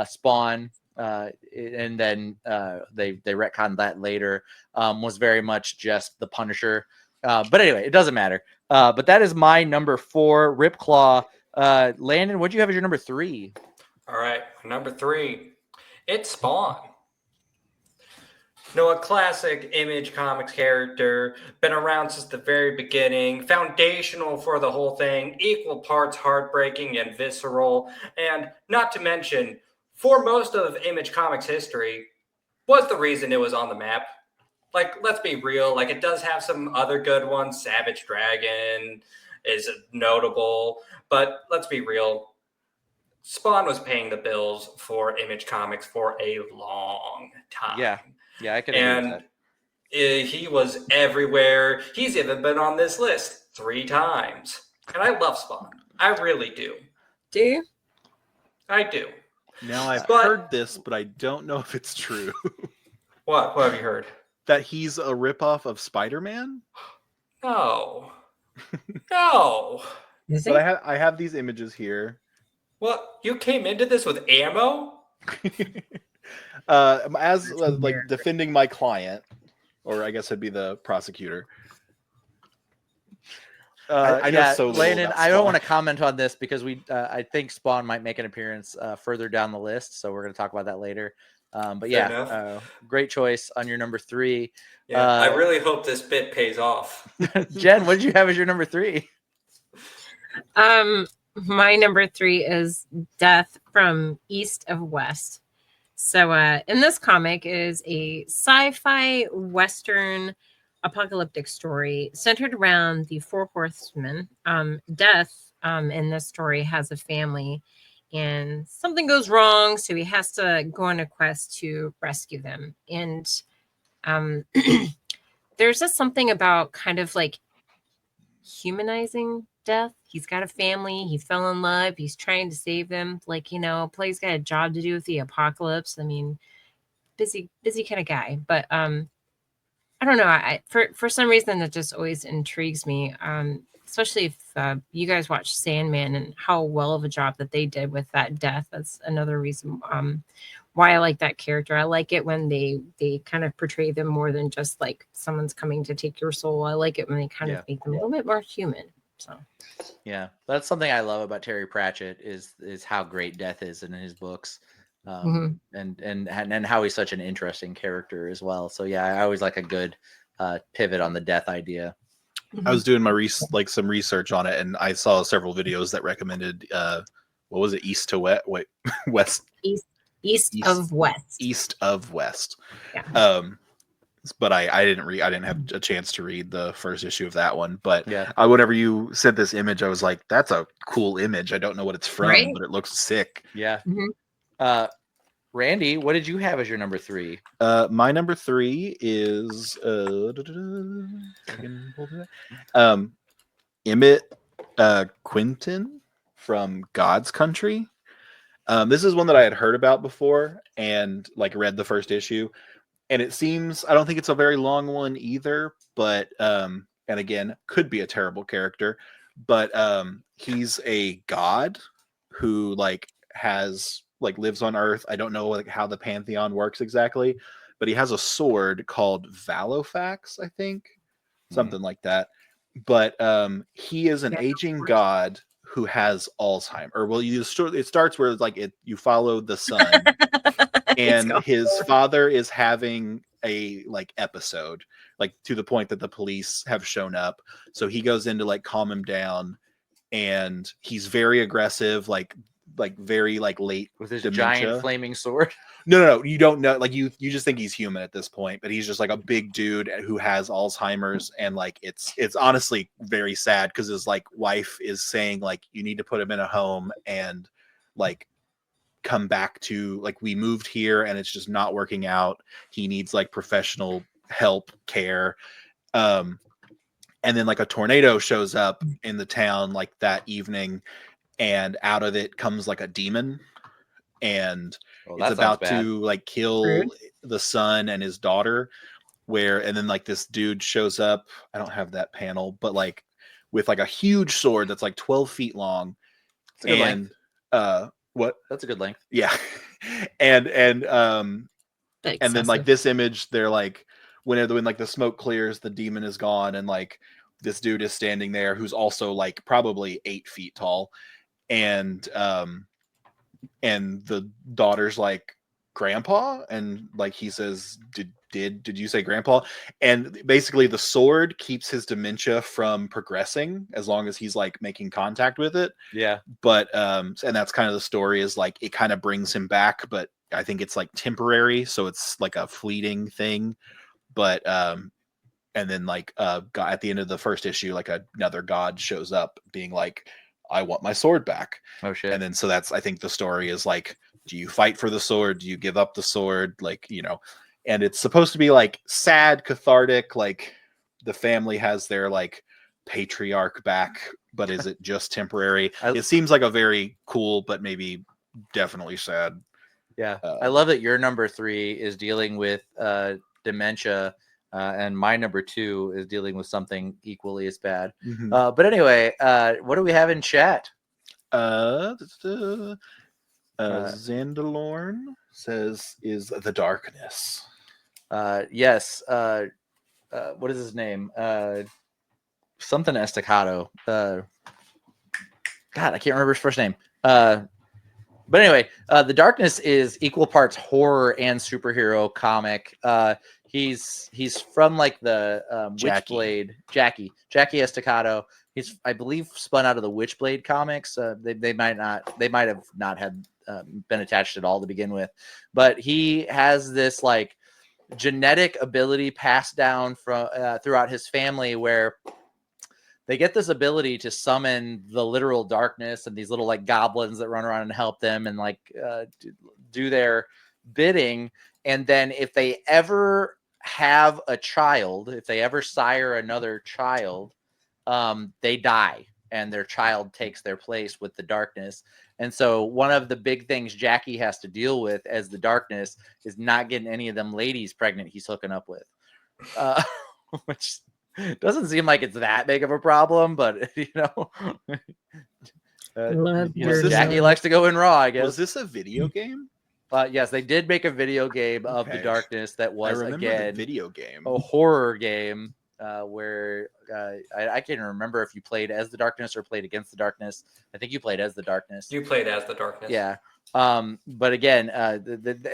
Spawn, and then they retconned that later. Was very much just the Punisher. But anyway, it doesn't matter. But that is my number 4, Ripclaw. Landon, what'd you have as your number 3? All right, number 3, it's Spawn. A classic Image Comics character, been around since the very beginning, foundational for the whole thing, equal parts heartbreaking and visceral, and not to mention, for most of Image Comics history, was the reason it was on the map. Like, let's be real, like, it does have some other good ones. Savage Dragon is notable, but let's be real, Spawn was paying the bills for Image Comics for a long time. Yeah, I can agree with that. He was everywhere. He's even been on this list 3 times. And I love Spawn. I really do. Do you? I do. Now, I've heard this, but I don't know if it's true. What? What have you heard? That he's a ripoff of Spider-Man? No. No. Is But it? I have these images here. What? You came into this with ammo? As like defending my client, or I guess it'd be the prosecutor. I know so little Landon, about I don't Spawn. want to comment on this because I think Spawn might make an appearance further down the list, so we're going to talk about that later. But Fair great choice on your number 3. Yeah, I really hope this bit pays off. Jen, what did you have as your number 3? My number 3 is Death from East of West. So in this comic is a sci-fi Western apocalyptic story centered around the 4 horsemen. Death in this story has a family and something goes wrong, so he has to go on a quest to rescue them. And there's just something about kind of like humanizing Death. He's got a family, he fell in love, he's trying to save them. Like, Play's got a job to do with the apocalypse. I mean, busy kind of guy. But I don't know. For some reason that just always intrigues me. Especially if you guys watch Sandman and how well of a job that they did with that Death. That's another reason why I like that character. I like it when they kind of portray them more than just like someone's coming to take your soul. I like it when they kind of make them a little bit more human. So Yeah, that's something I love about Terry Pratchett is how great Death is in his books, and how he's such an interesting character as well. So yeah, I always like a good pivot on the Death idea. I was doing my some research on it, and I saw several videos that recommended what was it, east to west, west, east of west, east of west. Yeah. But I didn't have a chance to read the first issue of that one. But Yeah, whenever you sent this image, I was like, that's a cool image. I don't know what it's from, Right? but it looks sick. yeah. Mhm. Randy, what did you have as your number 3? My number 3 is Emmett Quinton from God's Country. This is one that I had heard about before and like read the first issue. And it seems, I don't think it's a very long one either, but, and again, could be a terrible character, but he's a god who lives on Earth. I don't know how the pantheon works exactly, but he has a sword called Valofax, I think, something like that. But he is an aging god who has Alzheimer's. Well, it starts where you follow the sun. And his father is having a episode, to the point that the police have shown up. So he goes in to calm him down, and he's very aggressive, very late With his dementia. giant flaming sword. No, you don't know. You just think he's human at this point, but he's just a big dude who has Alzheimer's, and it's honestly very sad because his wife is saying you need to put him in a home and come back to we moved here and it's just not working out. He needs professional help, care. And then a tornado shows up in the town that evening, and out of it comes a demon, and Oh, it's that sounds about bad. to like kill Rude. the son and his daughter, and then like this dude shows up. I don't have that panel, but like with like a huge sword that's like 12 feet long. It's a good And length. what? That's a good length. Yeah. and then like Excessive. this image, they're like when like the smoke clears, the demon is gone, and like this dude is standing there who's also like probably 8 feet tall, and the daughter's like, grandpa, and like he says, did you say grandpa? And basically the sword keeps his dementia from progressing as long as he's like making contact with it. Yeah. But and that's kind of the story, is like it kind of brings him back, but I think it's like temporary, so it's like a fleeting thing. But and then like God, at the end of the first issue, like another god shows up being like, I want my sword back. Oh shit. And then so that's, I think the story is like, do you fight for the sword? Do you give up the sword? Like, and it's supposed to be like sad, cathartic, like the family has their like patriarch back, but is it just temporary? It seems like a very cool, but maybe definitely sad. Yeah. I love that your number 3 is dealing with dementia, and my number 2 is dealing with something equally as bad. But anyway, what do we have in chat? Zandalorn says, is the darkness. Yes. What is his name? Something Estacado. God, I can't remember his first name. But anyway, The Darkness is equal parts horror and superhero comic. He's from like the Witchblade, Jackie Estacado. He's, I believe, spun out of the Witchblade comics. They might have not had been attached at all to begin with, but he has this like genetic ability passed down from throughout his family, where they get this ability to summon the literal darkness and these little like goblins that run around and help them and like do their bidding. And then if they ever have a child, if they ever sire another child, they die and their child takes their place with the darkness. And so one of the big things Jackie has to deal with as the darkness is not getting any of them ladies pregnant he's hooking up with, which doesn't seem like it's that big of a problem, but Jackie likes to go in raw, I guess. Was this a video game? Yes, they did make a video game of the darkness that was, again, the video game, a horror game where I can't remember if you played as the darkness or played against the darkness. I think you played as the darkness. You played as the darkness. Yeah. But again,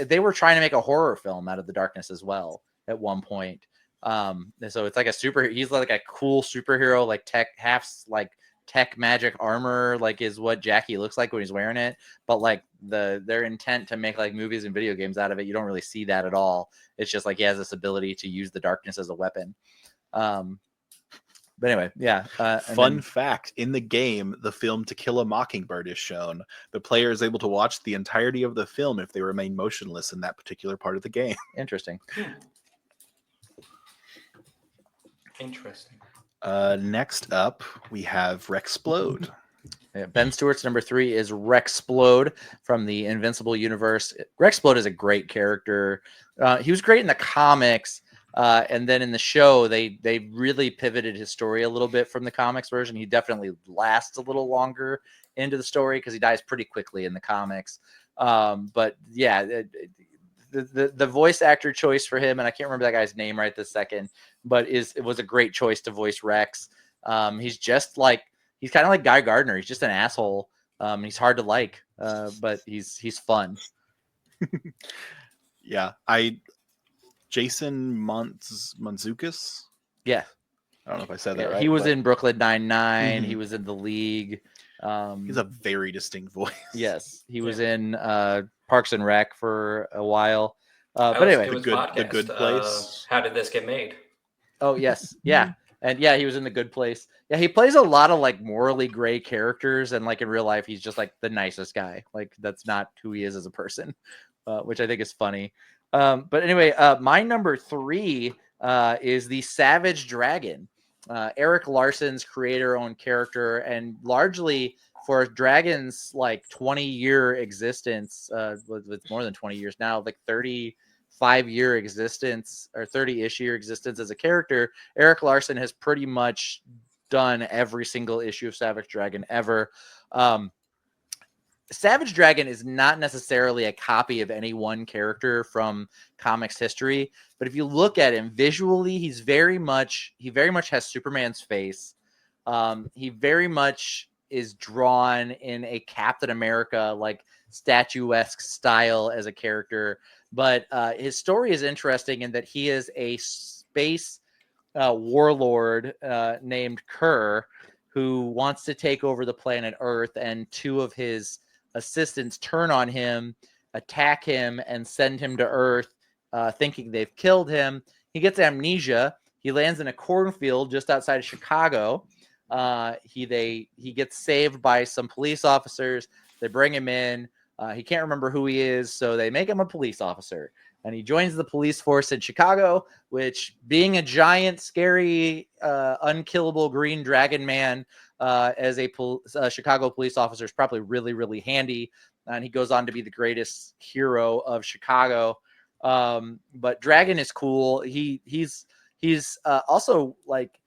they were trying to make a horror film out of the darkness as well at one point. So it's like he's like a cool superhero, like tech magic armor, like is what Jackie looks like when he's wearing it. But like their intent to make like movies and video games out of it, you don't really see that at all. It's just like he has this ability to use the darkness as a weapon. But anyway, yeah. Fun fact, in the game, the film To Kill a Mockingbird is shown. The player is able to watch the entirety of the film if they remain motionless in that particular part of the game. Interesting. Interesting. Next up, we have Rexplode. Yeah, Ben Stewart's number 3 is Rexplode from the Invincible universe. Rexplode is a great character. He was great in the comics, and then in the show, they really pivoted his story a little bit from the comics version. He definitely lasts a little longer into the story because he dies pretty quickly in the comics. But yeah, the voice actor choice for him, and I can't remember that guy's name right this second, but it was a great choice to voice Rex. He's kind of like Guy Gardner. He's just an asshole. He's hard to like, but he's fun. Yeah, Jason Mantzoukas. Yeah, I don't know if I said that right. He was in Brooklyn Nine-Nine. He was in The League. He's a very distinct voice. Yes, he was in Parks and Rec for a while. But anyway, the good place. How did this get made? Oh yes, yeah, and yeah, he was in The Good Place. Yeah, he plays a lot of like morally gray characters, and like in real life, he's just like the nicest guy. Like that's not who he is as a person, which I think is funny. But anyway, my number 3 is the Savage Dragon. Eric Larson's creator-owned character, and largely for Dragon's like 20-year existence, with more than 20 years now, like 35-year existence or 30-ish year existence as a character, Eric Larson has pretty much done every single issue of Savage Dragon ever. Savage Dragon is not necessarily a copy of any one character from comics history, but if you look at him visually, he very much has Superman's face. He very much is drawn in a Captain America like statuesque style as a character, but his story is interesting in that he is a space warlord named Kerr who wants to take over the planet Earth, and two of his assistants turn on him, attack him, and send him to Earth, thinking they've killed him. He gets amnesia. He lands in a cornfield just outside of Chicago. He gets saved by some police officers. They bring him in. He can't remember who he is, so they make him a police officer. And he joins the police force in Chicago, which, being a giant, scary, unkillable green dragon man, as a Chicago police officer is probably really, really handy. And he goes on to be the greatest hero of Chicago. But Dragon is cool. He's also like,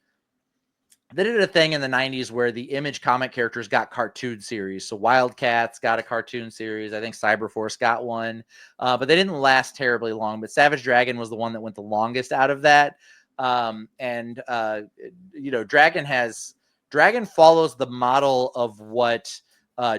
they did a thing in the 90s where the Image comic characters got cartoon series. So Wildcats got a cartoon series. I think Cyberforce got one, but they didn't last terribly long. But Savage Dragon was the one that went the longest out of that. Dragon follows the model of what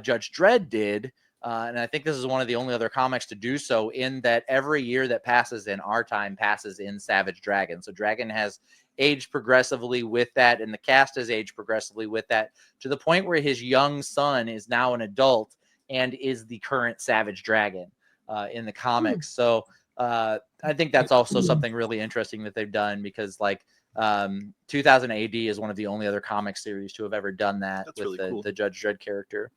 Judge Dredd did. And I think this is one of the only other comics to do so, in that every year that passes in our time passes in Savage Dragon. So Dragon has aged progressively with that, and the cast has aged progressively with that, to the point where his young son is now an adult and is the current Savage Dragon in the comics. So I think that's also something really interesting that they've done, because like 2000 AD is one of the only other comic series to have ever done that. That's with really cool. The Judge Dredd character.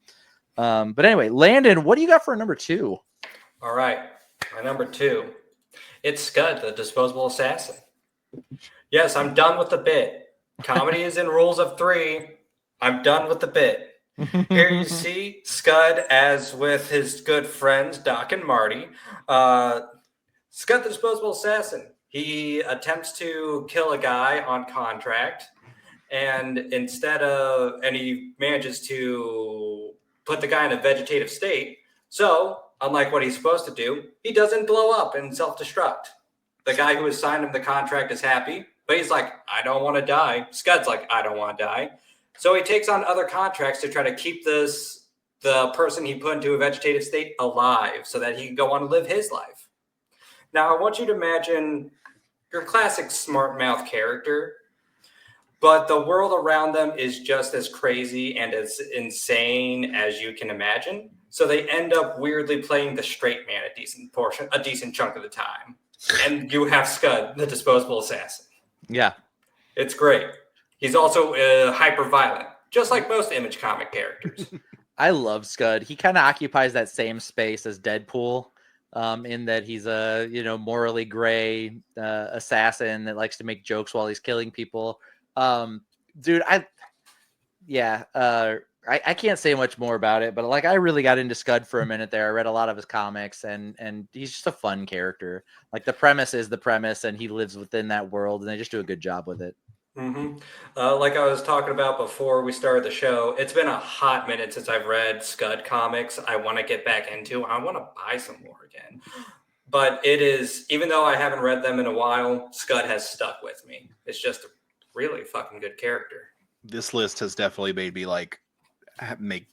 But anyway, Landon, what do you got for number 2? All right, my number 2. It's Scud, the Disposable Assassin. Yes, I'm done with the bit. Comedy is in rules of 3. I'm done with the bit. Here you see Scud as with his good friends, Doc and Marty. Scud, the Disposable Assassin. He attempts to kill a guy on contract, and he manages to put the guy in a vegetative state. So, unlike what he's supposed to do, he doesn't blow up and self-destruct. The guy who assigned him the contract is happy, but he's like, I don't want to die. Scud's like, I don't want to die. So he takes on other contracts to try to keep the person he put into a vegetative state alive so that he can go on and live his life. Now, I want you to imagine your classic smart mouth character, but the world around them is just as crazy and as insane as you can imagine. So they end up weirdly playing the straight man a decent chunk of the time. And you have Scud, the Disposable Assassin. Yeah. It's great. He's also hyper violent, just like most Image comic characters. I love Scud. He kind of occupies that same space as Deadpool, in that he's a morally gray assassin that likes to make jokes while he's killing people. Dude, I can't say much more about it, but like I really got into Scud for a minute there. I read a lot of his comics, and he's just a fun character. Like the premise is the premise, and he lives within that world, and they just do a good job with it. Mm-hmm. Like I was talking about before we started the show, it's been a hot minute since I've read Scud comics. I want to get back into. I want to buy some more again. But it is, even though I haven't read them in a while, Scud has stuck with me. It's just a really fucking good character. This list has definitely made me like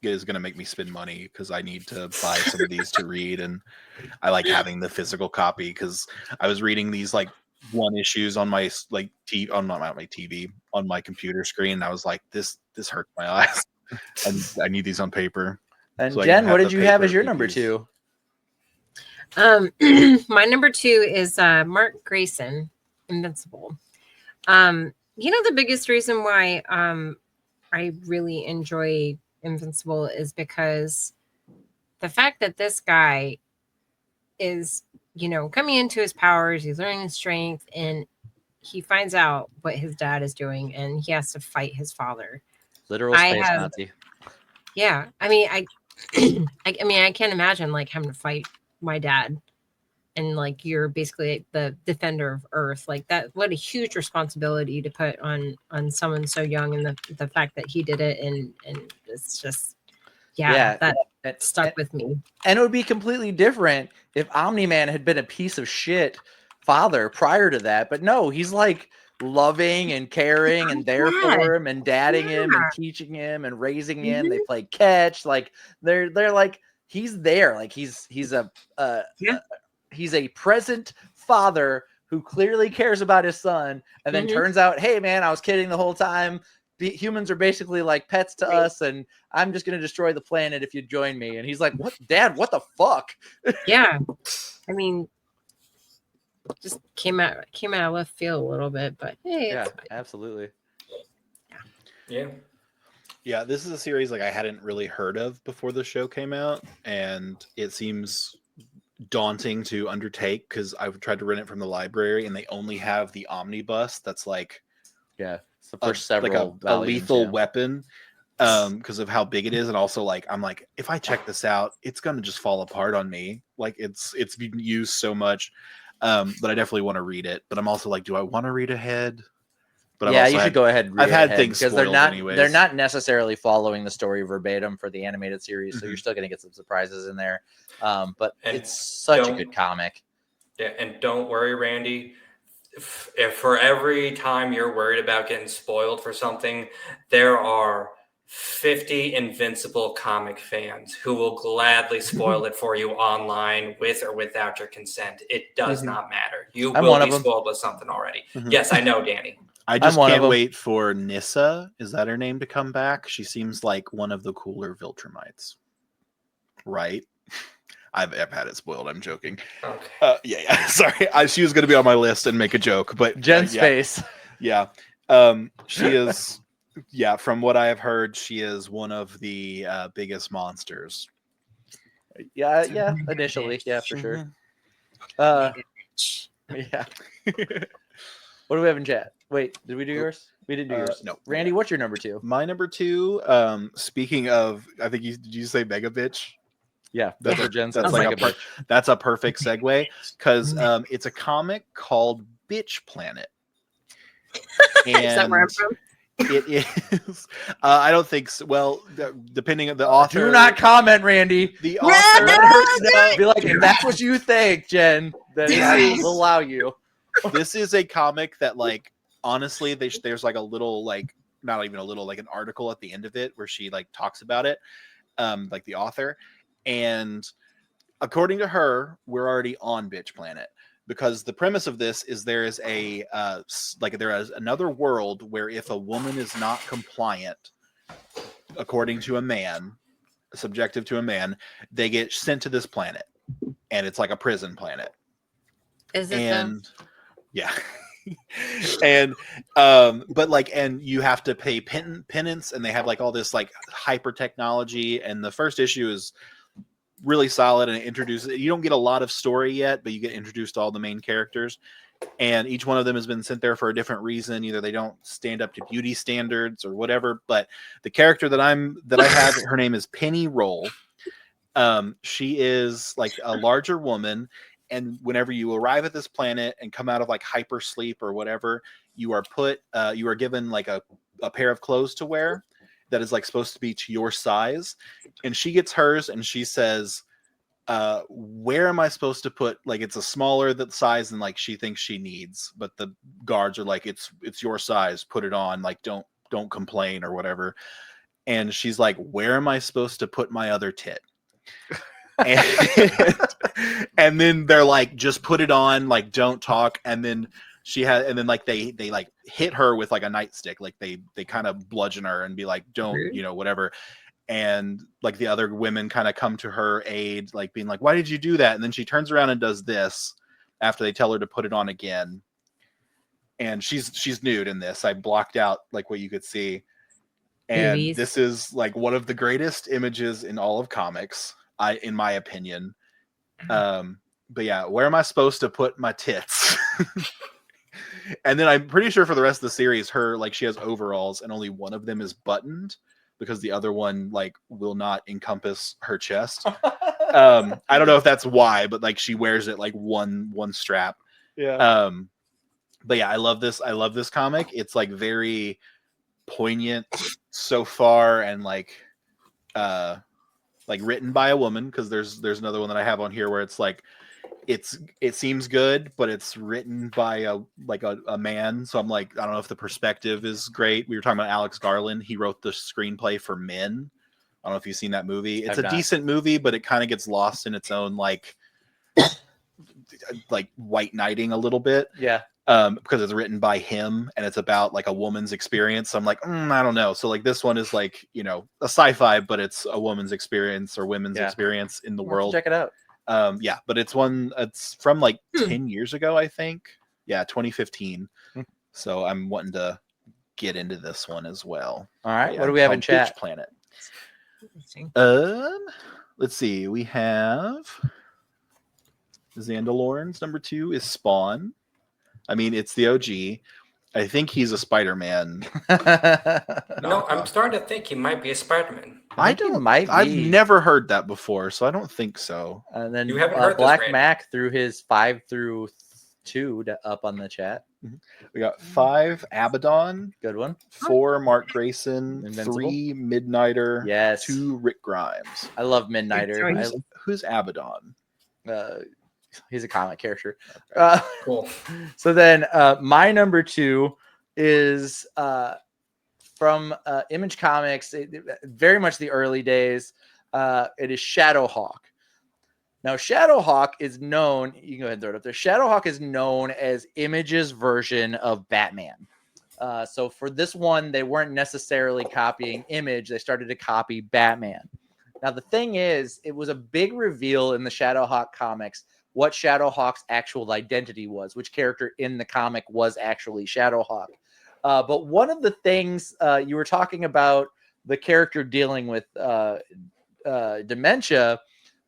is going to make me spend money, because I need to buy some of these to read, and I like having the physical copy, because I was reading these like one issues on my like on my TV on my computer screen, and I was like, this hurts my eyes. I need these on paper. And so Jen, what did you have as your number 2? My number 2 is Mark Grayson, Invincible. The biggest reason why I really enjoy Invincible is because the fact that this guy is, coming into his powers, he's learning his strength, and he finds out what his dad is doing, and he has to fight his father. Literal I space have- Nazi. Yeah, I mean, I mean, I can't imagine like having to fight my dad, and like you're basically the defender of Earth. Like that, what a huge responsibility to put on someone so young, and the fact that he did it, and it's just that stuck with me. And it would be completely different if Omni-Man had been a piece of shit father prior to that. But no, he's like loving and caring and there for him and dadding him and teaching him and raising him. They play catch. Like they're like, he's there. Like he's a present father who clearly cares about his son. And then turns out, hey man, I was kidding the whole time. Humans are basically like pets to us, and I'm just going to destroy the planet if you join me. And he's like, what, Dad, what the fuck? Yeah. I mean, just came out of left field a little bit, but hey, yeah, it's fine. absolutely. Yeah, this is a series like I hadn't really heard of before the show came out, and it seems daunting to undertake because I've tried to rent it from the library, and they only have the omnibus that's like it's the first several like a lethal weapon because of how big it is, and also like I'm like, if I check this out, it's gonna just fall apart on me. Like it's been used so much, but I definitely want to read it. But I'm also like, do I want to read ahead? But you should go ahead and read I've had ahead, things because anyways. they're not necessarily following the story verbatim for the animated series, so you're still going to get some surprises in there. But it's such a good comic. Yeah, and don't worry, Randy. If for every time you're worried about getting spoiled for something, there are 50 Invincible comic fans who will gladly spoil it for you online with or without your consent. It does not matter. You will be spoiled with something already. Yes, I know, Danny. I just can't wait for Nissa, is that her name, to come back. She seems like one of the cooler Viltrumites. Right? I've had it spoiled. I'm joking. Okay. Yeah. Sorry. She was going to be on my list and make a joke, but Jen's face. Yeah. She is. Yeah. From what I have heard, she is one of the biggest monsters. Yeah. Initially, yeah, for sure. Yeah. What do we have in chat? Wait, did we do yours? We didn't do yours. No. Randy, what's your number 2? My number 2. Speaking of, I think did you say Mega Bitch? Yeah, that's what Jen said. That's like that's a perfect segue because it's a comic called Bitch Planet. And is that where I'm from? It is. I don't think so. Well, depending on the author. Do not comment, Randy. The author. Be like, if that's what you think, Jen, then I will allow you. This is a comic that, like, honestly, there's like a little, like, not even a little, like an article at the end of it where she like talks about it, like the author. And according to her, we're already on Bitch Planet because the premise of this is there is another world where if a woman is not compliant, according to a man, subjective to a man, they get sent to this planet, and it's like a prison planet. Is it? Yeah. And but like, and you have to pay penance, and they have like all this like hyper technology, and the first issue is really solid, and it introduces, you don't get a lot of story yet, but you get introduced to all the main characters, and each one of them has been sent there for a different reason. Either they don't stand up to beauty standards or whatever. But the character that I have, her name is Penny Roll. She is like a larger woman, and whenever you arrive at this planet and come out of like hyper sleep or whatever, you are given like a pair of clothes to wear that is like supposed to be to your size. And she gets hers, and she says, where am I supposed to put, like, it's a smaller size than like she thinks she needs, but the guards are like, it's your size, put it on, like don't complain or whatever. And she's like, where am I supposed to put my other tit? And then they're like, just put it on, like don't talk. And then like they like hit her with like a nightstick, like they kind of bludgeon her and be like, don't, whatever. And like the other women kind of come to her aid, like being like, why did you do that? And then she turns around and does this after they tell her to put it on again. And she's nude in this. I blocked out like what you could see. And Movies. This is like one of the greatest images in all of comics, in my opinion. But yeah, where am I supposed to put my tits? And then I'm pretty sure for the rest of the series, she has overalls and only one of them is buttoned because the other one will not encompass her chest. I don't know if that's why, but she wears it one strap. Yeah. But yeah, I love this comic. It's very poignant so far, and written by a woman, because there's another one that I have on here where it's it seems good, but it's written by a man. So I'm I don't know if the perspective is great. We were talking about Alex Garland. He wrote the screenplay for Men. I don't know if you've seen that movie. It's a decent movie, but it kind of gets lost in its own white knighting a little bit. Yeah. Because it's written by him and it's about a woman's experience. So I'm I don't know. So this one is a sci-fi, but it's a woman's experience or women's experience in the world. Check it out. Yeah, but it's from 10 years ago, I think. Yeah, 2015. So I'm wanting to get into this one as well. All right. Yeah, what do we have in chat? Bitch Planet. Interesting. Let's see. We have Zandalorn's number 2 is Spawn. I mean, it's the OG. I think he's a Spider-Man. I'm starting to think he might be a Spider-Man. I've never heard that before, so I don't think so. And then You haven't heard Black this, Mac threw his 5 through 2 up on the chat. We got 5 Abaddon, Good one. 4 Mark Grayson, Invincible. 3 Midnighter, Yes. 2 Rick Grimes. I love Midnighter. Who's Abaddon? He's a comic character. Cool. So then my number 2 is from Image Comics, very much the early days. It is Shadowhawk. Now, Shadowhawk is known, you can go ahead and throw it up there. Shadowhawk is known as Image's version of Batman. So for this one, they weren't necessarily copying Image. They started to copy Batman. Now, the thing is, it was a big reveal in the Shadowhawk comics what Shadowhawk's actual identity was, which character in the comic was actually Shadowhawk. But one of the things you were talking about, the character dealing with dementia,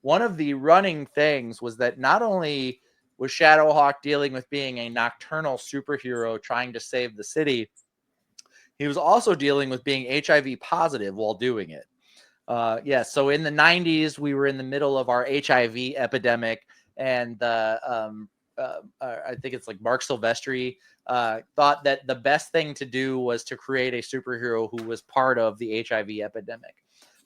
one of the running things was that not only was Shadowhawk dealing with being a nocturnal superhero trying to save the city, he was also dealing with being HIV positive while doing it. So in the 90s, we were in the middle of our HIV epidemic, and I think it's Mark Silvestri thought that the best thing to do was to create a superhero who was part of the HIV epidemic.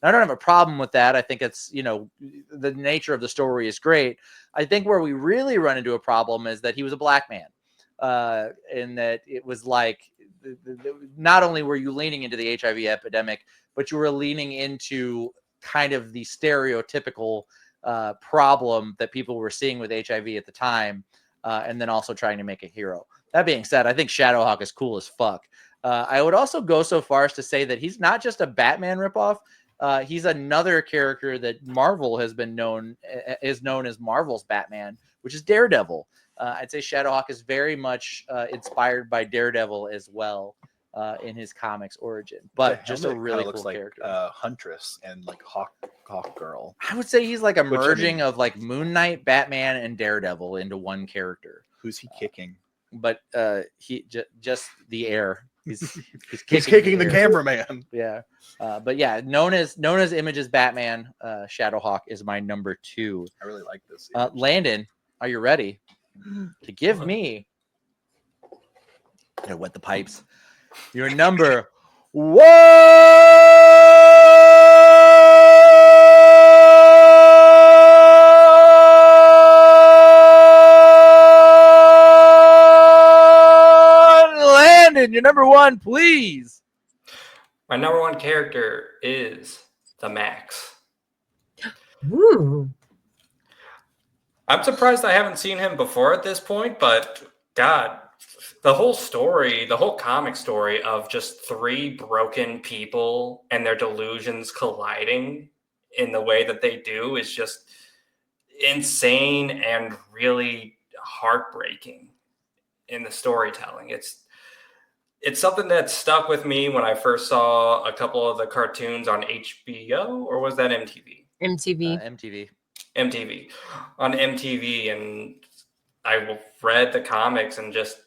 I don't have a problem with that. I think it's, the nature of the story is great. I think where we really run into a problem is that he was a black man, and that it was not only were you leaning into the HIV epidemic, but you were leaning into kind of the stereotypical problem that people were seeing with HIV at the time, and then also trying to make a hero. That being said, I think Shadowhawk is cool as fuck. I would also go so far as to say that he's not just a Batman ripoff. He's another character that Marvel is known as Marvel's Batman, which is Daredevil. I'd say Shadowhawk is very much inspired by Daredevil as well in his comics origin, but just a really cool character. Huntress and Hawk Girl. I would say he's a merging of Moon Knight, Batman, and Daredevil into one character. Who's he kicking? But he just the air. He's kicking the cameraman. Yeah. But yeah, known as Image's Batman, Shadowhawk is my number 2. I really like this. Landon, are you ready to give me? Wet the pipes. Your number 1. Landon, your number 1, please. My number 1 character is the Max. Ooh. I'm surprised I haven't seen him before at this point, but God, the whole story, the whole comic story of just 3 broken people and their delusions colliding in the way that they do is just insane and really heartbreaking in the storytelling. It's something that stuck with me when I first saw a couple of the cartoons on HBO, or was that MTV? MTV. MTV. On MTV, and I read the comics and just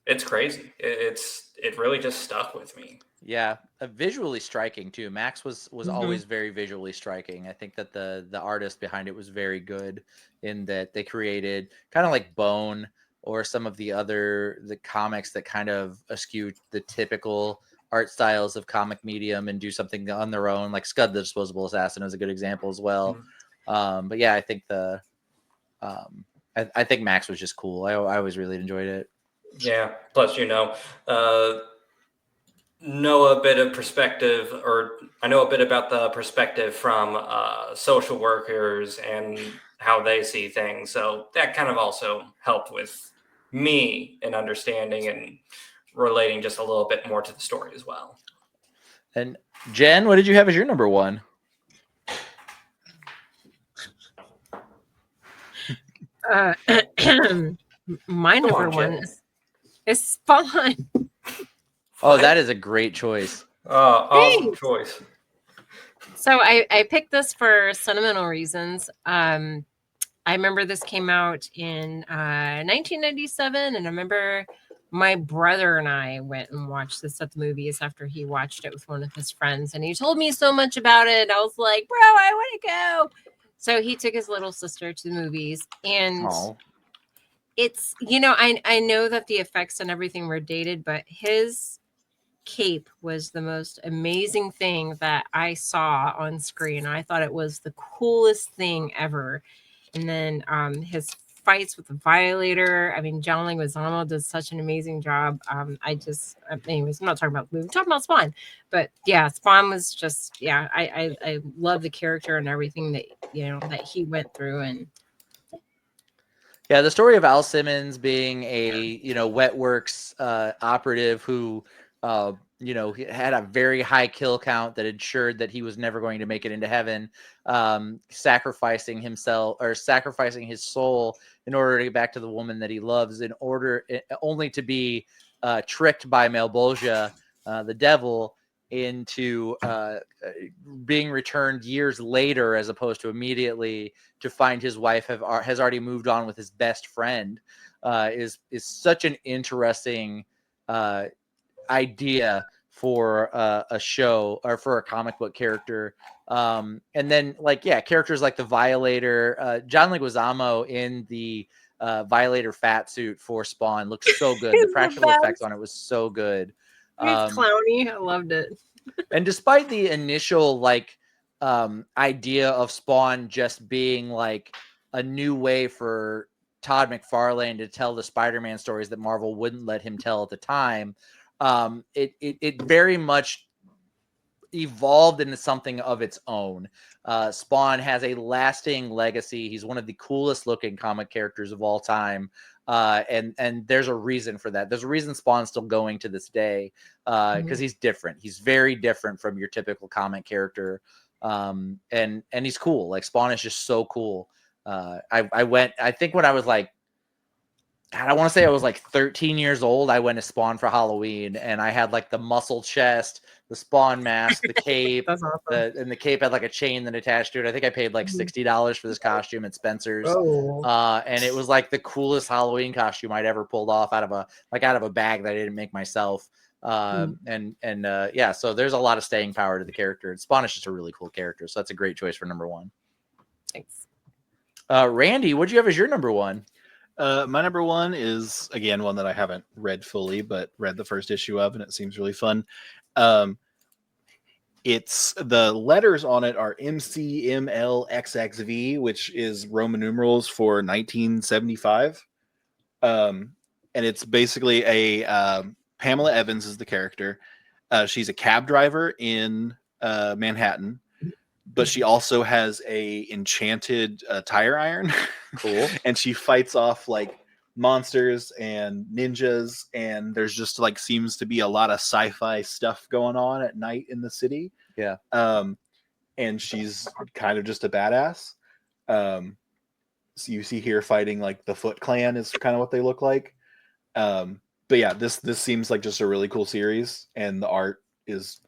it's crazy. It really just stuck with me. Yeah, visually striking too. Max was Mhm. always very visually striking. I think that the artist behind it was very good in that they created kind of like Bone or some of the comics that kind of eschew the typical art styles of comic medium and do something on their own. Like Scud the Disposable Assassin is a good example as well. But yeah, I think I think Max was just cool. I always really enjoyed it. Yeah. Plus, know a bit of perspective, or I know a bit about the perspective from social workers and how they see things. So that kind of also helped with me in understanding and relating just a little bit more to the story as well. And Jen, what did you have as your number one? My Come number on, one Jen. is Spawn. Oh, that is a great choice. Awesome Thanks. choice. So I picked this for sentimental reasons. I remember this came out in 1997, and I remember my brother and I went and watched this at the movies after he watched it with one of his friends, and he told me so much about it. I was like, bro, I want to go. So he took his little sister to the movies, and Oh, it's, I know that the effects and everything were dated, but his cape was the most amazing thing that I saw on screen. I thought it was the coolest thing ever. And then his fights with the Violator. I mean, John Leguizamo does such an amazing job. Anyways, I'm not talking about the movie. I'm talking about Spawn. But yeah, Spawn was just, yeah, I love the character and everything that, that he went through. And yeah, the story of Al Simmons being a wet works operative who he had a very high kill count that ensured that he was never going to make it into heaven, sacrificing himself or sacrificing his soul in order to get back to the woman that he loves, in order only to be tricked by Malbolgia, the devil, into being returned years later as opposed to immediately, to find his wife has already moved on with his best friend, is such an interesting idea for a show or for a comic book character. And then characters like the Violator, John Leguizamo in the Violator fat suit for Spawn looks so good. The He's practical best. effects on it was so good. He's clowny. I loved it. And despite the initial idea of Spawn just being like a new way for Todd McFarlane to tell the Spider-Man stories that Marvel wouldn't let him tell at the time, it very much evolved into something of its own. Spawn has a lasting legacy. He's one of the coolest looking comic characters of all time. And there's a reason for that. There's a reason Spawn's still going to this day, because he's different. He's very different from your typical comic character. And he's cool. Like, Spawn is just so cool. I think when I was like, God, I want to say I was like 13 years old, I went to Spawn for Halloween, and I had like the muscle chest, the Spawn mask, the cape, That's awesome. and the cape had like a chain that attached to it. I think I paid like $60 for this costume at Spencer's. Oh. And it was like the coolest Halloween costume I'd ever pulled off out of a bag that I didn't make myself. So there's a lot of staying power to the character. And Spawn is just a really cool character, so that's a great choice for number one. Thanks. Randy, what'd you have as your number one? My number one is, again, one that I haven't read fully, but read the first issue of, and it seems really fun. It's the letters on it are MCMLXXV, which is Roman numerals for 1975. And it's basically Pamela Evans is the character. She's a cab driver in Manhattan, but she also has a enchanted tire iron. Cool. And she fights off like monsters and ninjas, and there's just like seems to be a lot of sci-fi stuff going on at night in the city. Yeah. And she's kind of just a badass. So you see here fighting like the Foot Clan is kind of what they look like. But yeah, this seems like just a really cool series, and the art is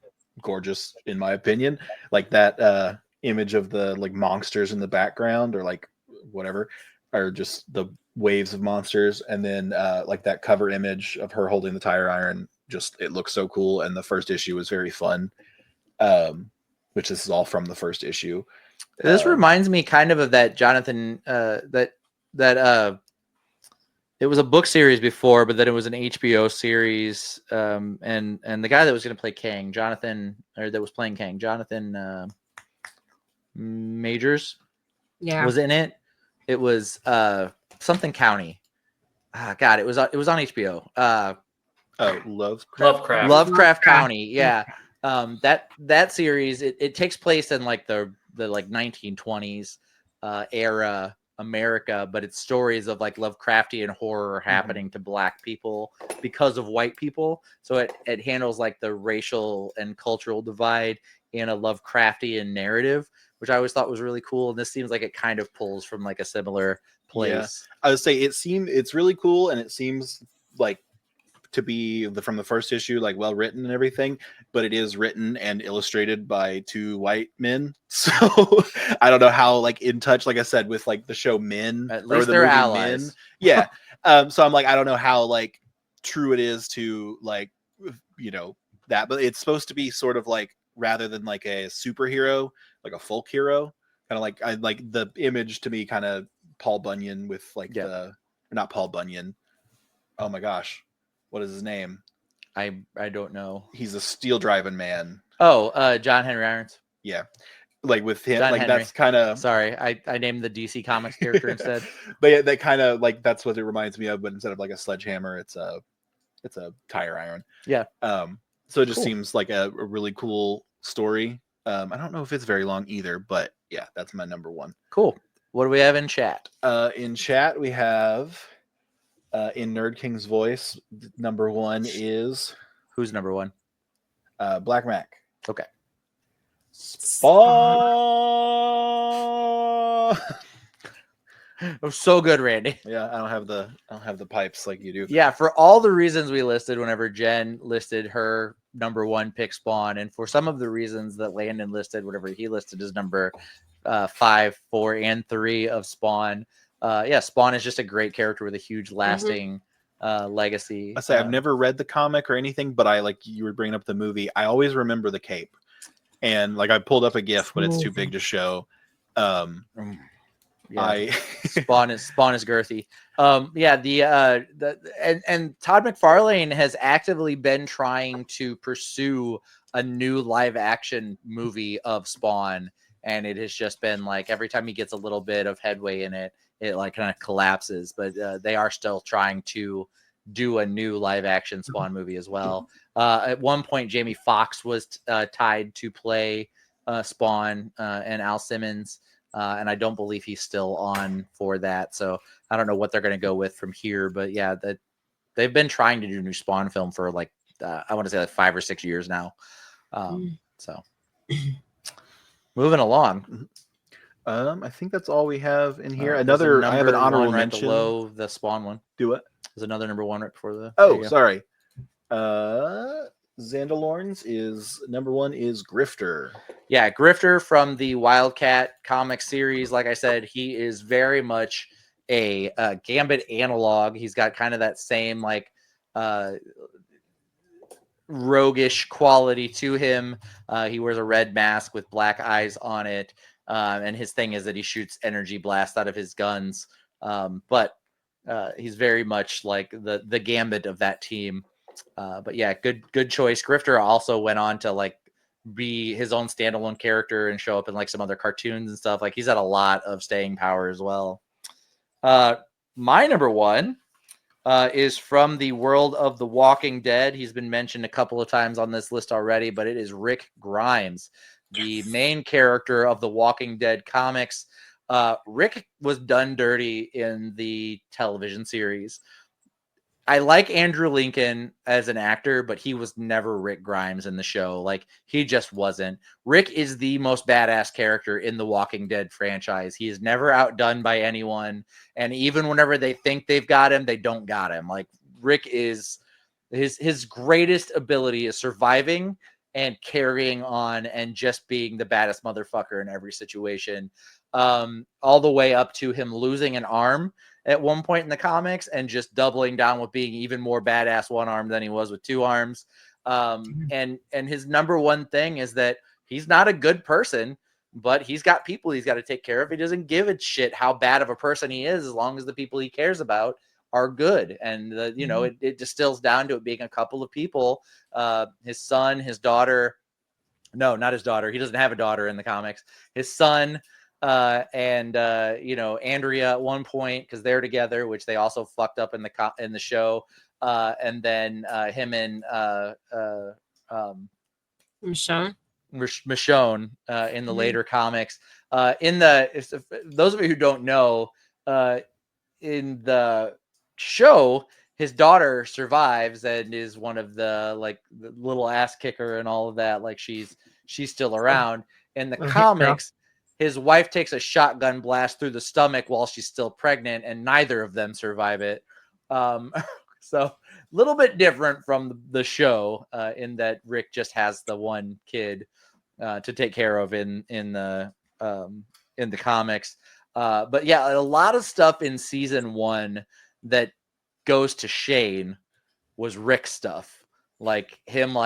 gorgeous in my opinion. Like that image of the like monsters in the background, or like whatever, are just the waves of monsters, and then like that cover image of her holding the tire iron, just it looks so cool. And the first issue was very fun, which this is all from the first issue. This reminds me kind of that Jonathan that it was a book series before, but then it was an HBO series. And the guy that was going to play Kang, Jonathan Majors, was in it. It was something County. God, it was on HBO. Lovecraft County. Yeah. That series it takes place in like the like 1920s era America, but it's stories of like Lovecraftian horror happening to Black people because of white people. So it handles like the racial and cultural divide in a Lovecraftian narrative, which I always thought was really cool. And this seems like it kind of pulls from like a similar place. Yeah. I would say it's really cool, and it seems like to be from the first issue, like well written and everything, but it is written and illustrated by 2 white men. So I don't know how like in touch, like I said, with like the show Men, at least they're allies. Men. Yeah. So I'm like, I don't know how like true it is to like, you know, that, but it's supposed to be sort of like, rather than like a superhero, like a folk hero, kind of like, I like the image to me kind of Paul Bunyan with like not Paul Bunyan. Oh my gosh. What is his name? I don't know. He's a steel driving man. Oh, John Henry Irons. Yeah. Like with him, John like Henry. that's kind of sorry. I named the DC Comics character instead. But yeah, that kind of like that's what it reminds me of, but instead of like a sledgehammer, it's a tire iron. Yeah. So it just seems like a really cool story. I don't know if it's very long either, but yeah, that's my number 1. Cool. What do we have in chat? In chat we have in Nerd King's voice, number 1 is who's number 1? Black Mac. Okay. Spawn. It was so good, Randy. Yeah, I don't have the pipes like you do. Yeah, for all the reasons we listed whenever Jen listed her number 1 pick Spawn, and for some of the reasons that Landon listed, whatever he listed as number 5, 4, and 3 of Spawn. Spawn is just a great character with a huge lasting legacy. I say I've never read the comic or anything, but I like you were bringing up the movie. I always remember the cape, and like I pulled up a GIF, but it's too big to show. Spawn is girthy. And Todd McFarlane has actively been trying to pursue a new live action movie of Spawn, and it has just been like every time he gets a little bit of headway in it, it like kind of collapses. But they are still trying to do a new live action Spawn movie as well. At one point, Jamie Foxx was tied to play Spawn and Al Simmons. And I don't believe he's still on for that. So I don't know what they're going to go with from here. But yeah, they've been trying to do a new Spawn film for like, I want to say like 5 or 6 years now. So moving along. I think that's all we have in here. I have an honorable mention. Right below the Spawn one. Do it. There's another number 1 right before the. Oh, sorry. Zandalorn's is number 1 is Grifter. Yeah, Grifter from the Wildcat comic series. Like I said, he is very much a Gambit analog. He's got kind of that same like roguish quality to him. He wears a red mask with black eyes on it. And his thing is that he shoots energy blasts out of his guns. But he's very much like the Gambit of that team. But yeah, good choice. Grifter also went on to like be his own standalone character and show up in like some other cartoons and stuff. Like he's had a lot of staying power as well. My number 1 is from the world of The Walking Dead. He's been mentioned a couple of times on this list already, but it is Rick Grimes, the main character of The Walking Dead comics. Rick was done dirty in the television series. I like Andrew Lincoln as an actor, but he was never Rick Grimes in the show. Like he just wasn't. Rick is the most badass character in the Walking Dead franchise. He is never outdone by anyone. And even whenever they think they've got him, they don't got him. Like Rick is his greatest ability is surviving and carrying on and just being the baddest motherfucker in every situation. All the way up to him losing an arm at one point in the comics and just doubling down with being even more badass one arm than he was with two arms. And his number one thing is that he's not a good person, but he's got people he's got to take care of. He doesn't give a shit how bad of a person he is, as long as the people he cares about are good. And it distills down to it being a couple of people, his son, his daughter. No, not his daughter. He doesn't have a daughter in the comics. His son, and Andrea at one point, because they're together, which they also fucked up in the show. And then him and Michonne. Michonne in the later comics. Those of you who don't know, in the show, his daughter survives and is one of the little ass kicker and all of that. Like she's still around. In the comics, his wife takes a shotgun blast through the stomach while she's still pregnant, and neither of them survive it. So a little bit different from the show, in that Rick just has the one kid to take care of in the comics. But yeah, a lot of stuff in season 1 that goes to Shane was Rick stuff, like him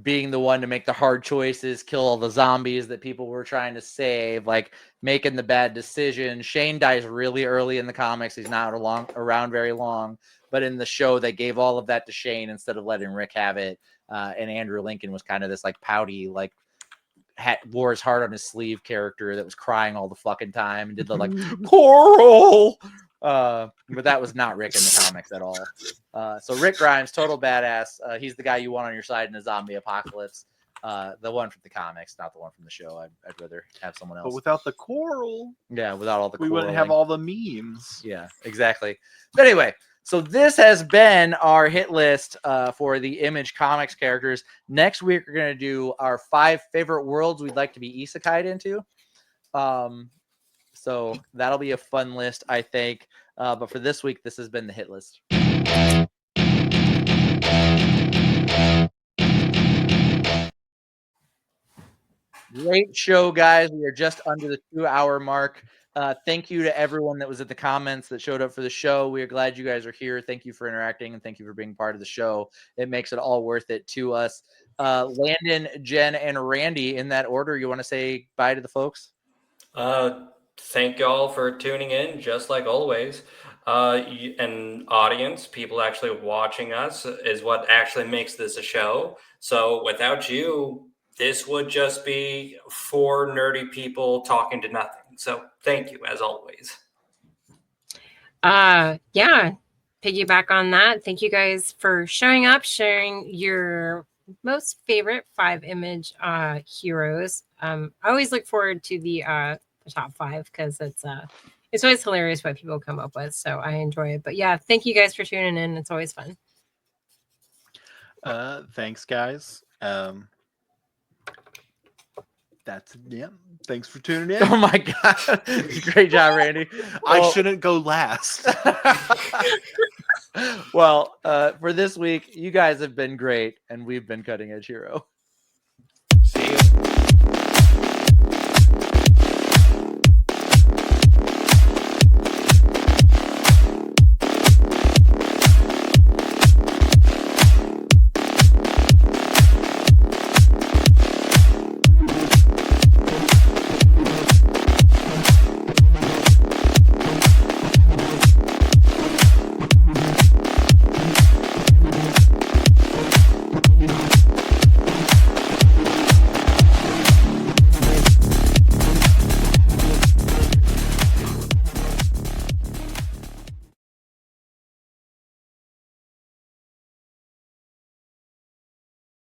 being the one to make the hard choices, kill all the zombies that people were trying to save, like making the bad decision. Shane dies really early in the comics. He's not around very long, but in the show they gave all of that to Shane instead of letting Rick have it. And Andrew Lincoln was kind of this pouty, wore his heart on his sleeve character that was crying all the fucking time and did the Coral. But that was not Rick in the comics at all. So Rick Grimes, total badass. He's the guy you want on your side in a zombie apocalypse. The one from the comics, not the one from the show. I'd rather have someone else. But without the coral, without all the, we wouldn't have all the memes. Yeah, exactly. But anyway, so this has been our hit list for the Image Comics characters. Next week, we're going to do our 5 favorite worlds we'd like to be isekai'd into. So that'll be a fun list, I think. But for this week, this has been the hit list. Great show, guys. We are just under the 2-hour mark. Thank you to everyone that was in the comments that showed up for the show. We are glad you guys are here. Thank you for interacting, and thank you for being part of the show. It makes it all worth it to us. Landon, Jen, and Randy, in that order, you want to say bye to the folks? Thank y'all for tuning in, just like always. And audience, people actually watching us is what actually makes this a show. So without you, this would just be 4 nerdy people talking to nothing. So thank you, as always. Yeah, piggyback on that. Thank you guys for showing up, sharing your most favorite 5 Image heroes. I always look forward to the top 5 because it's always hilarious what people come up with. So I enjoy it. But yeah, thank you guys for tuning in. It's always fun. Thanks, guys. Thanks for tuning in. Oh my god. Great job, Randy. I shouldn't go last. Well, for this week, you guys have been great, and we've been Cutting Edge Hero.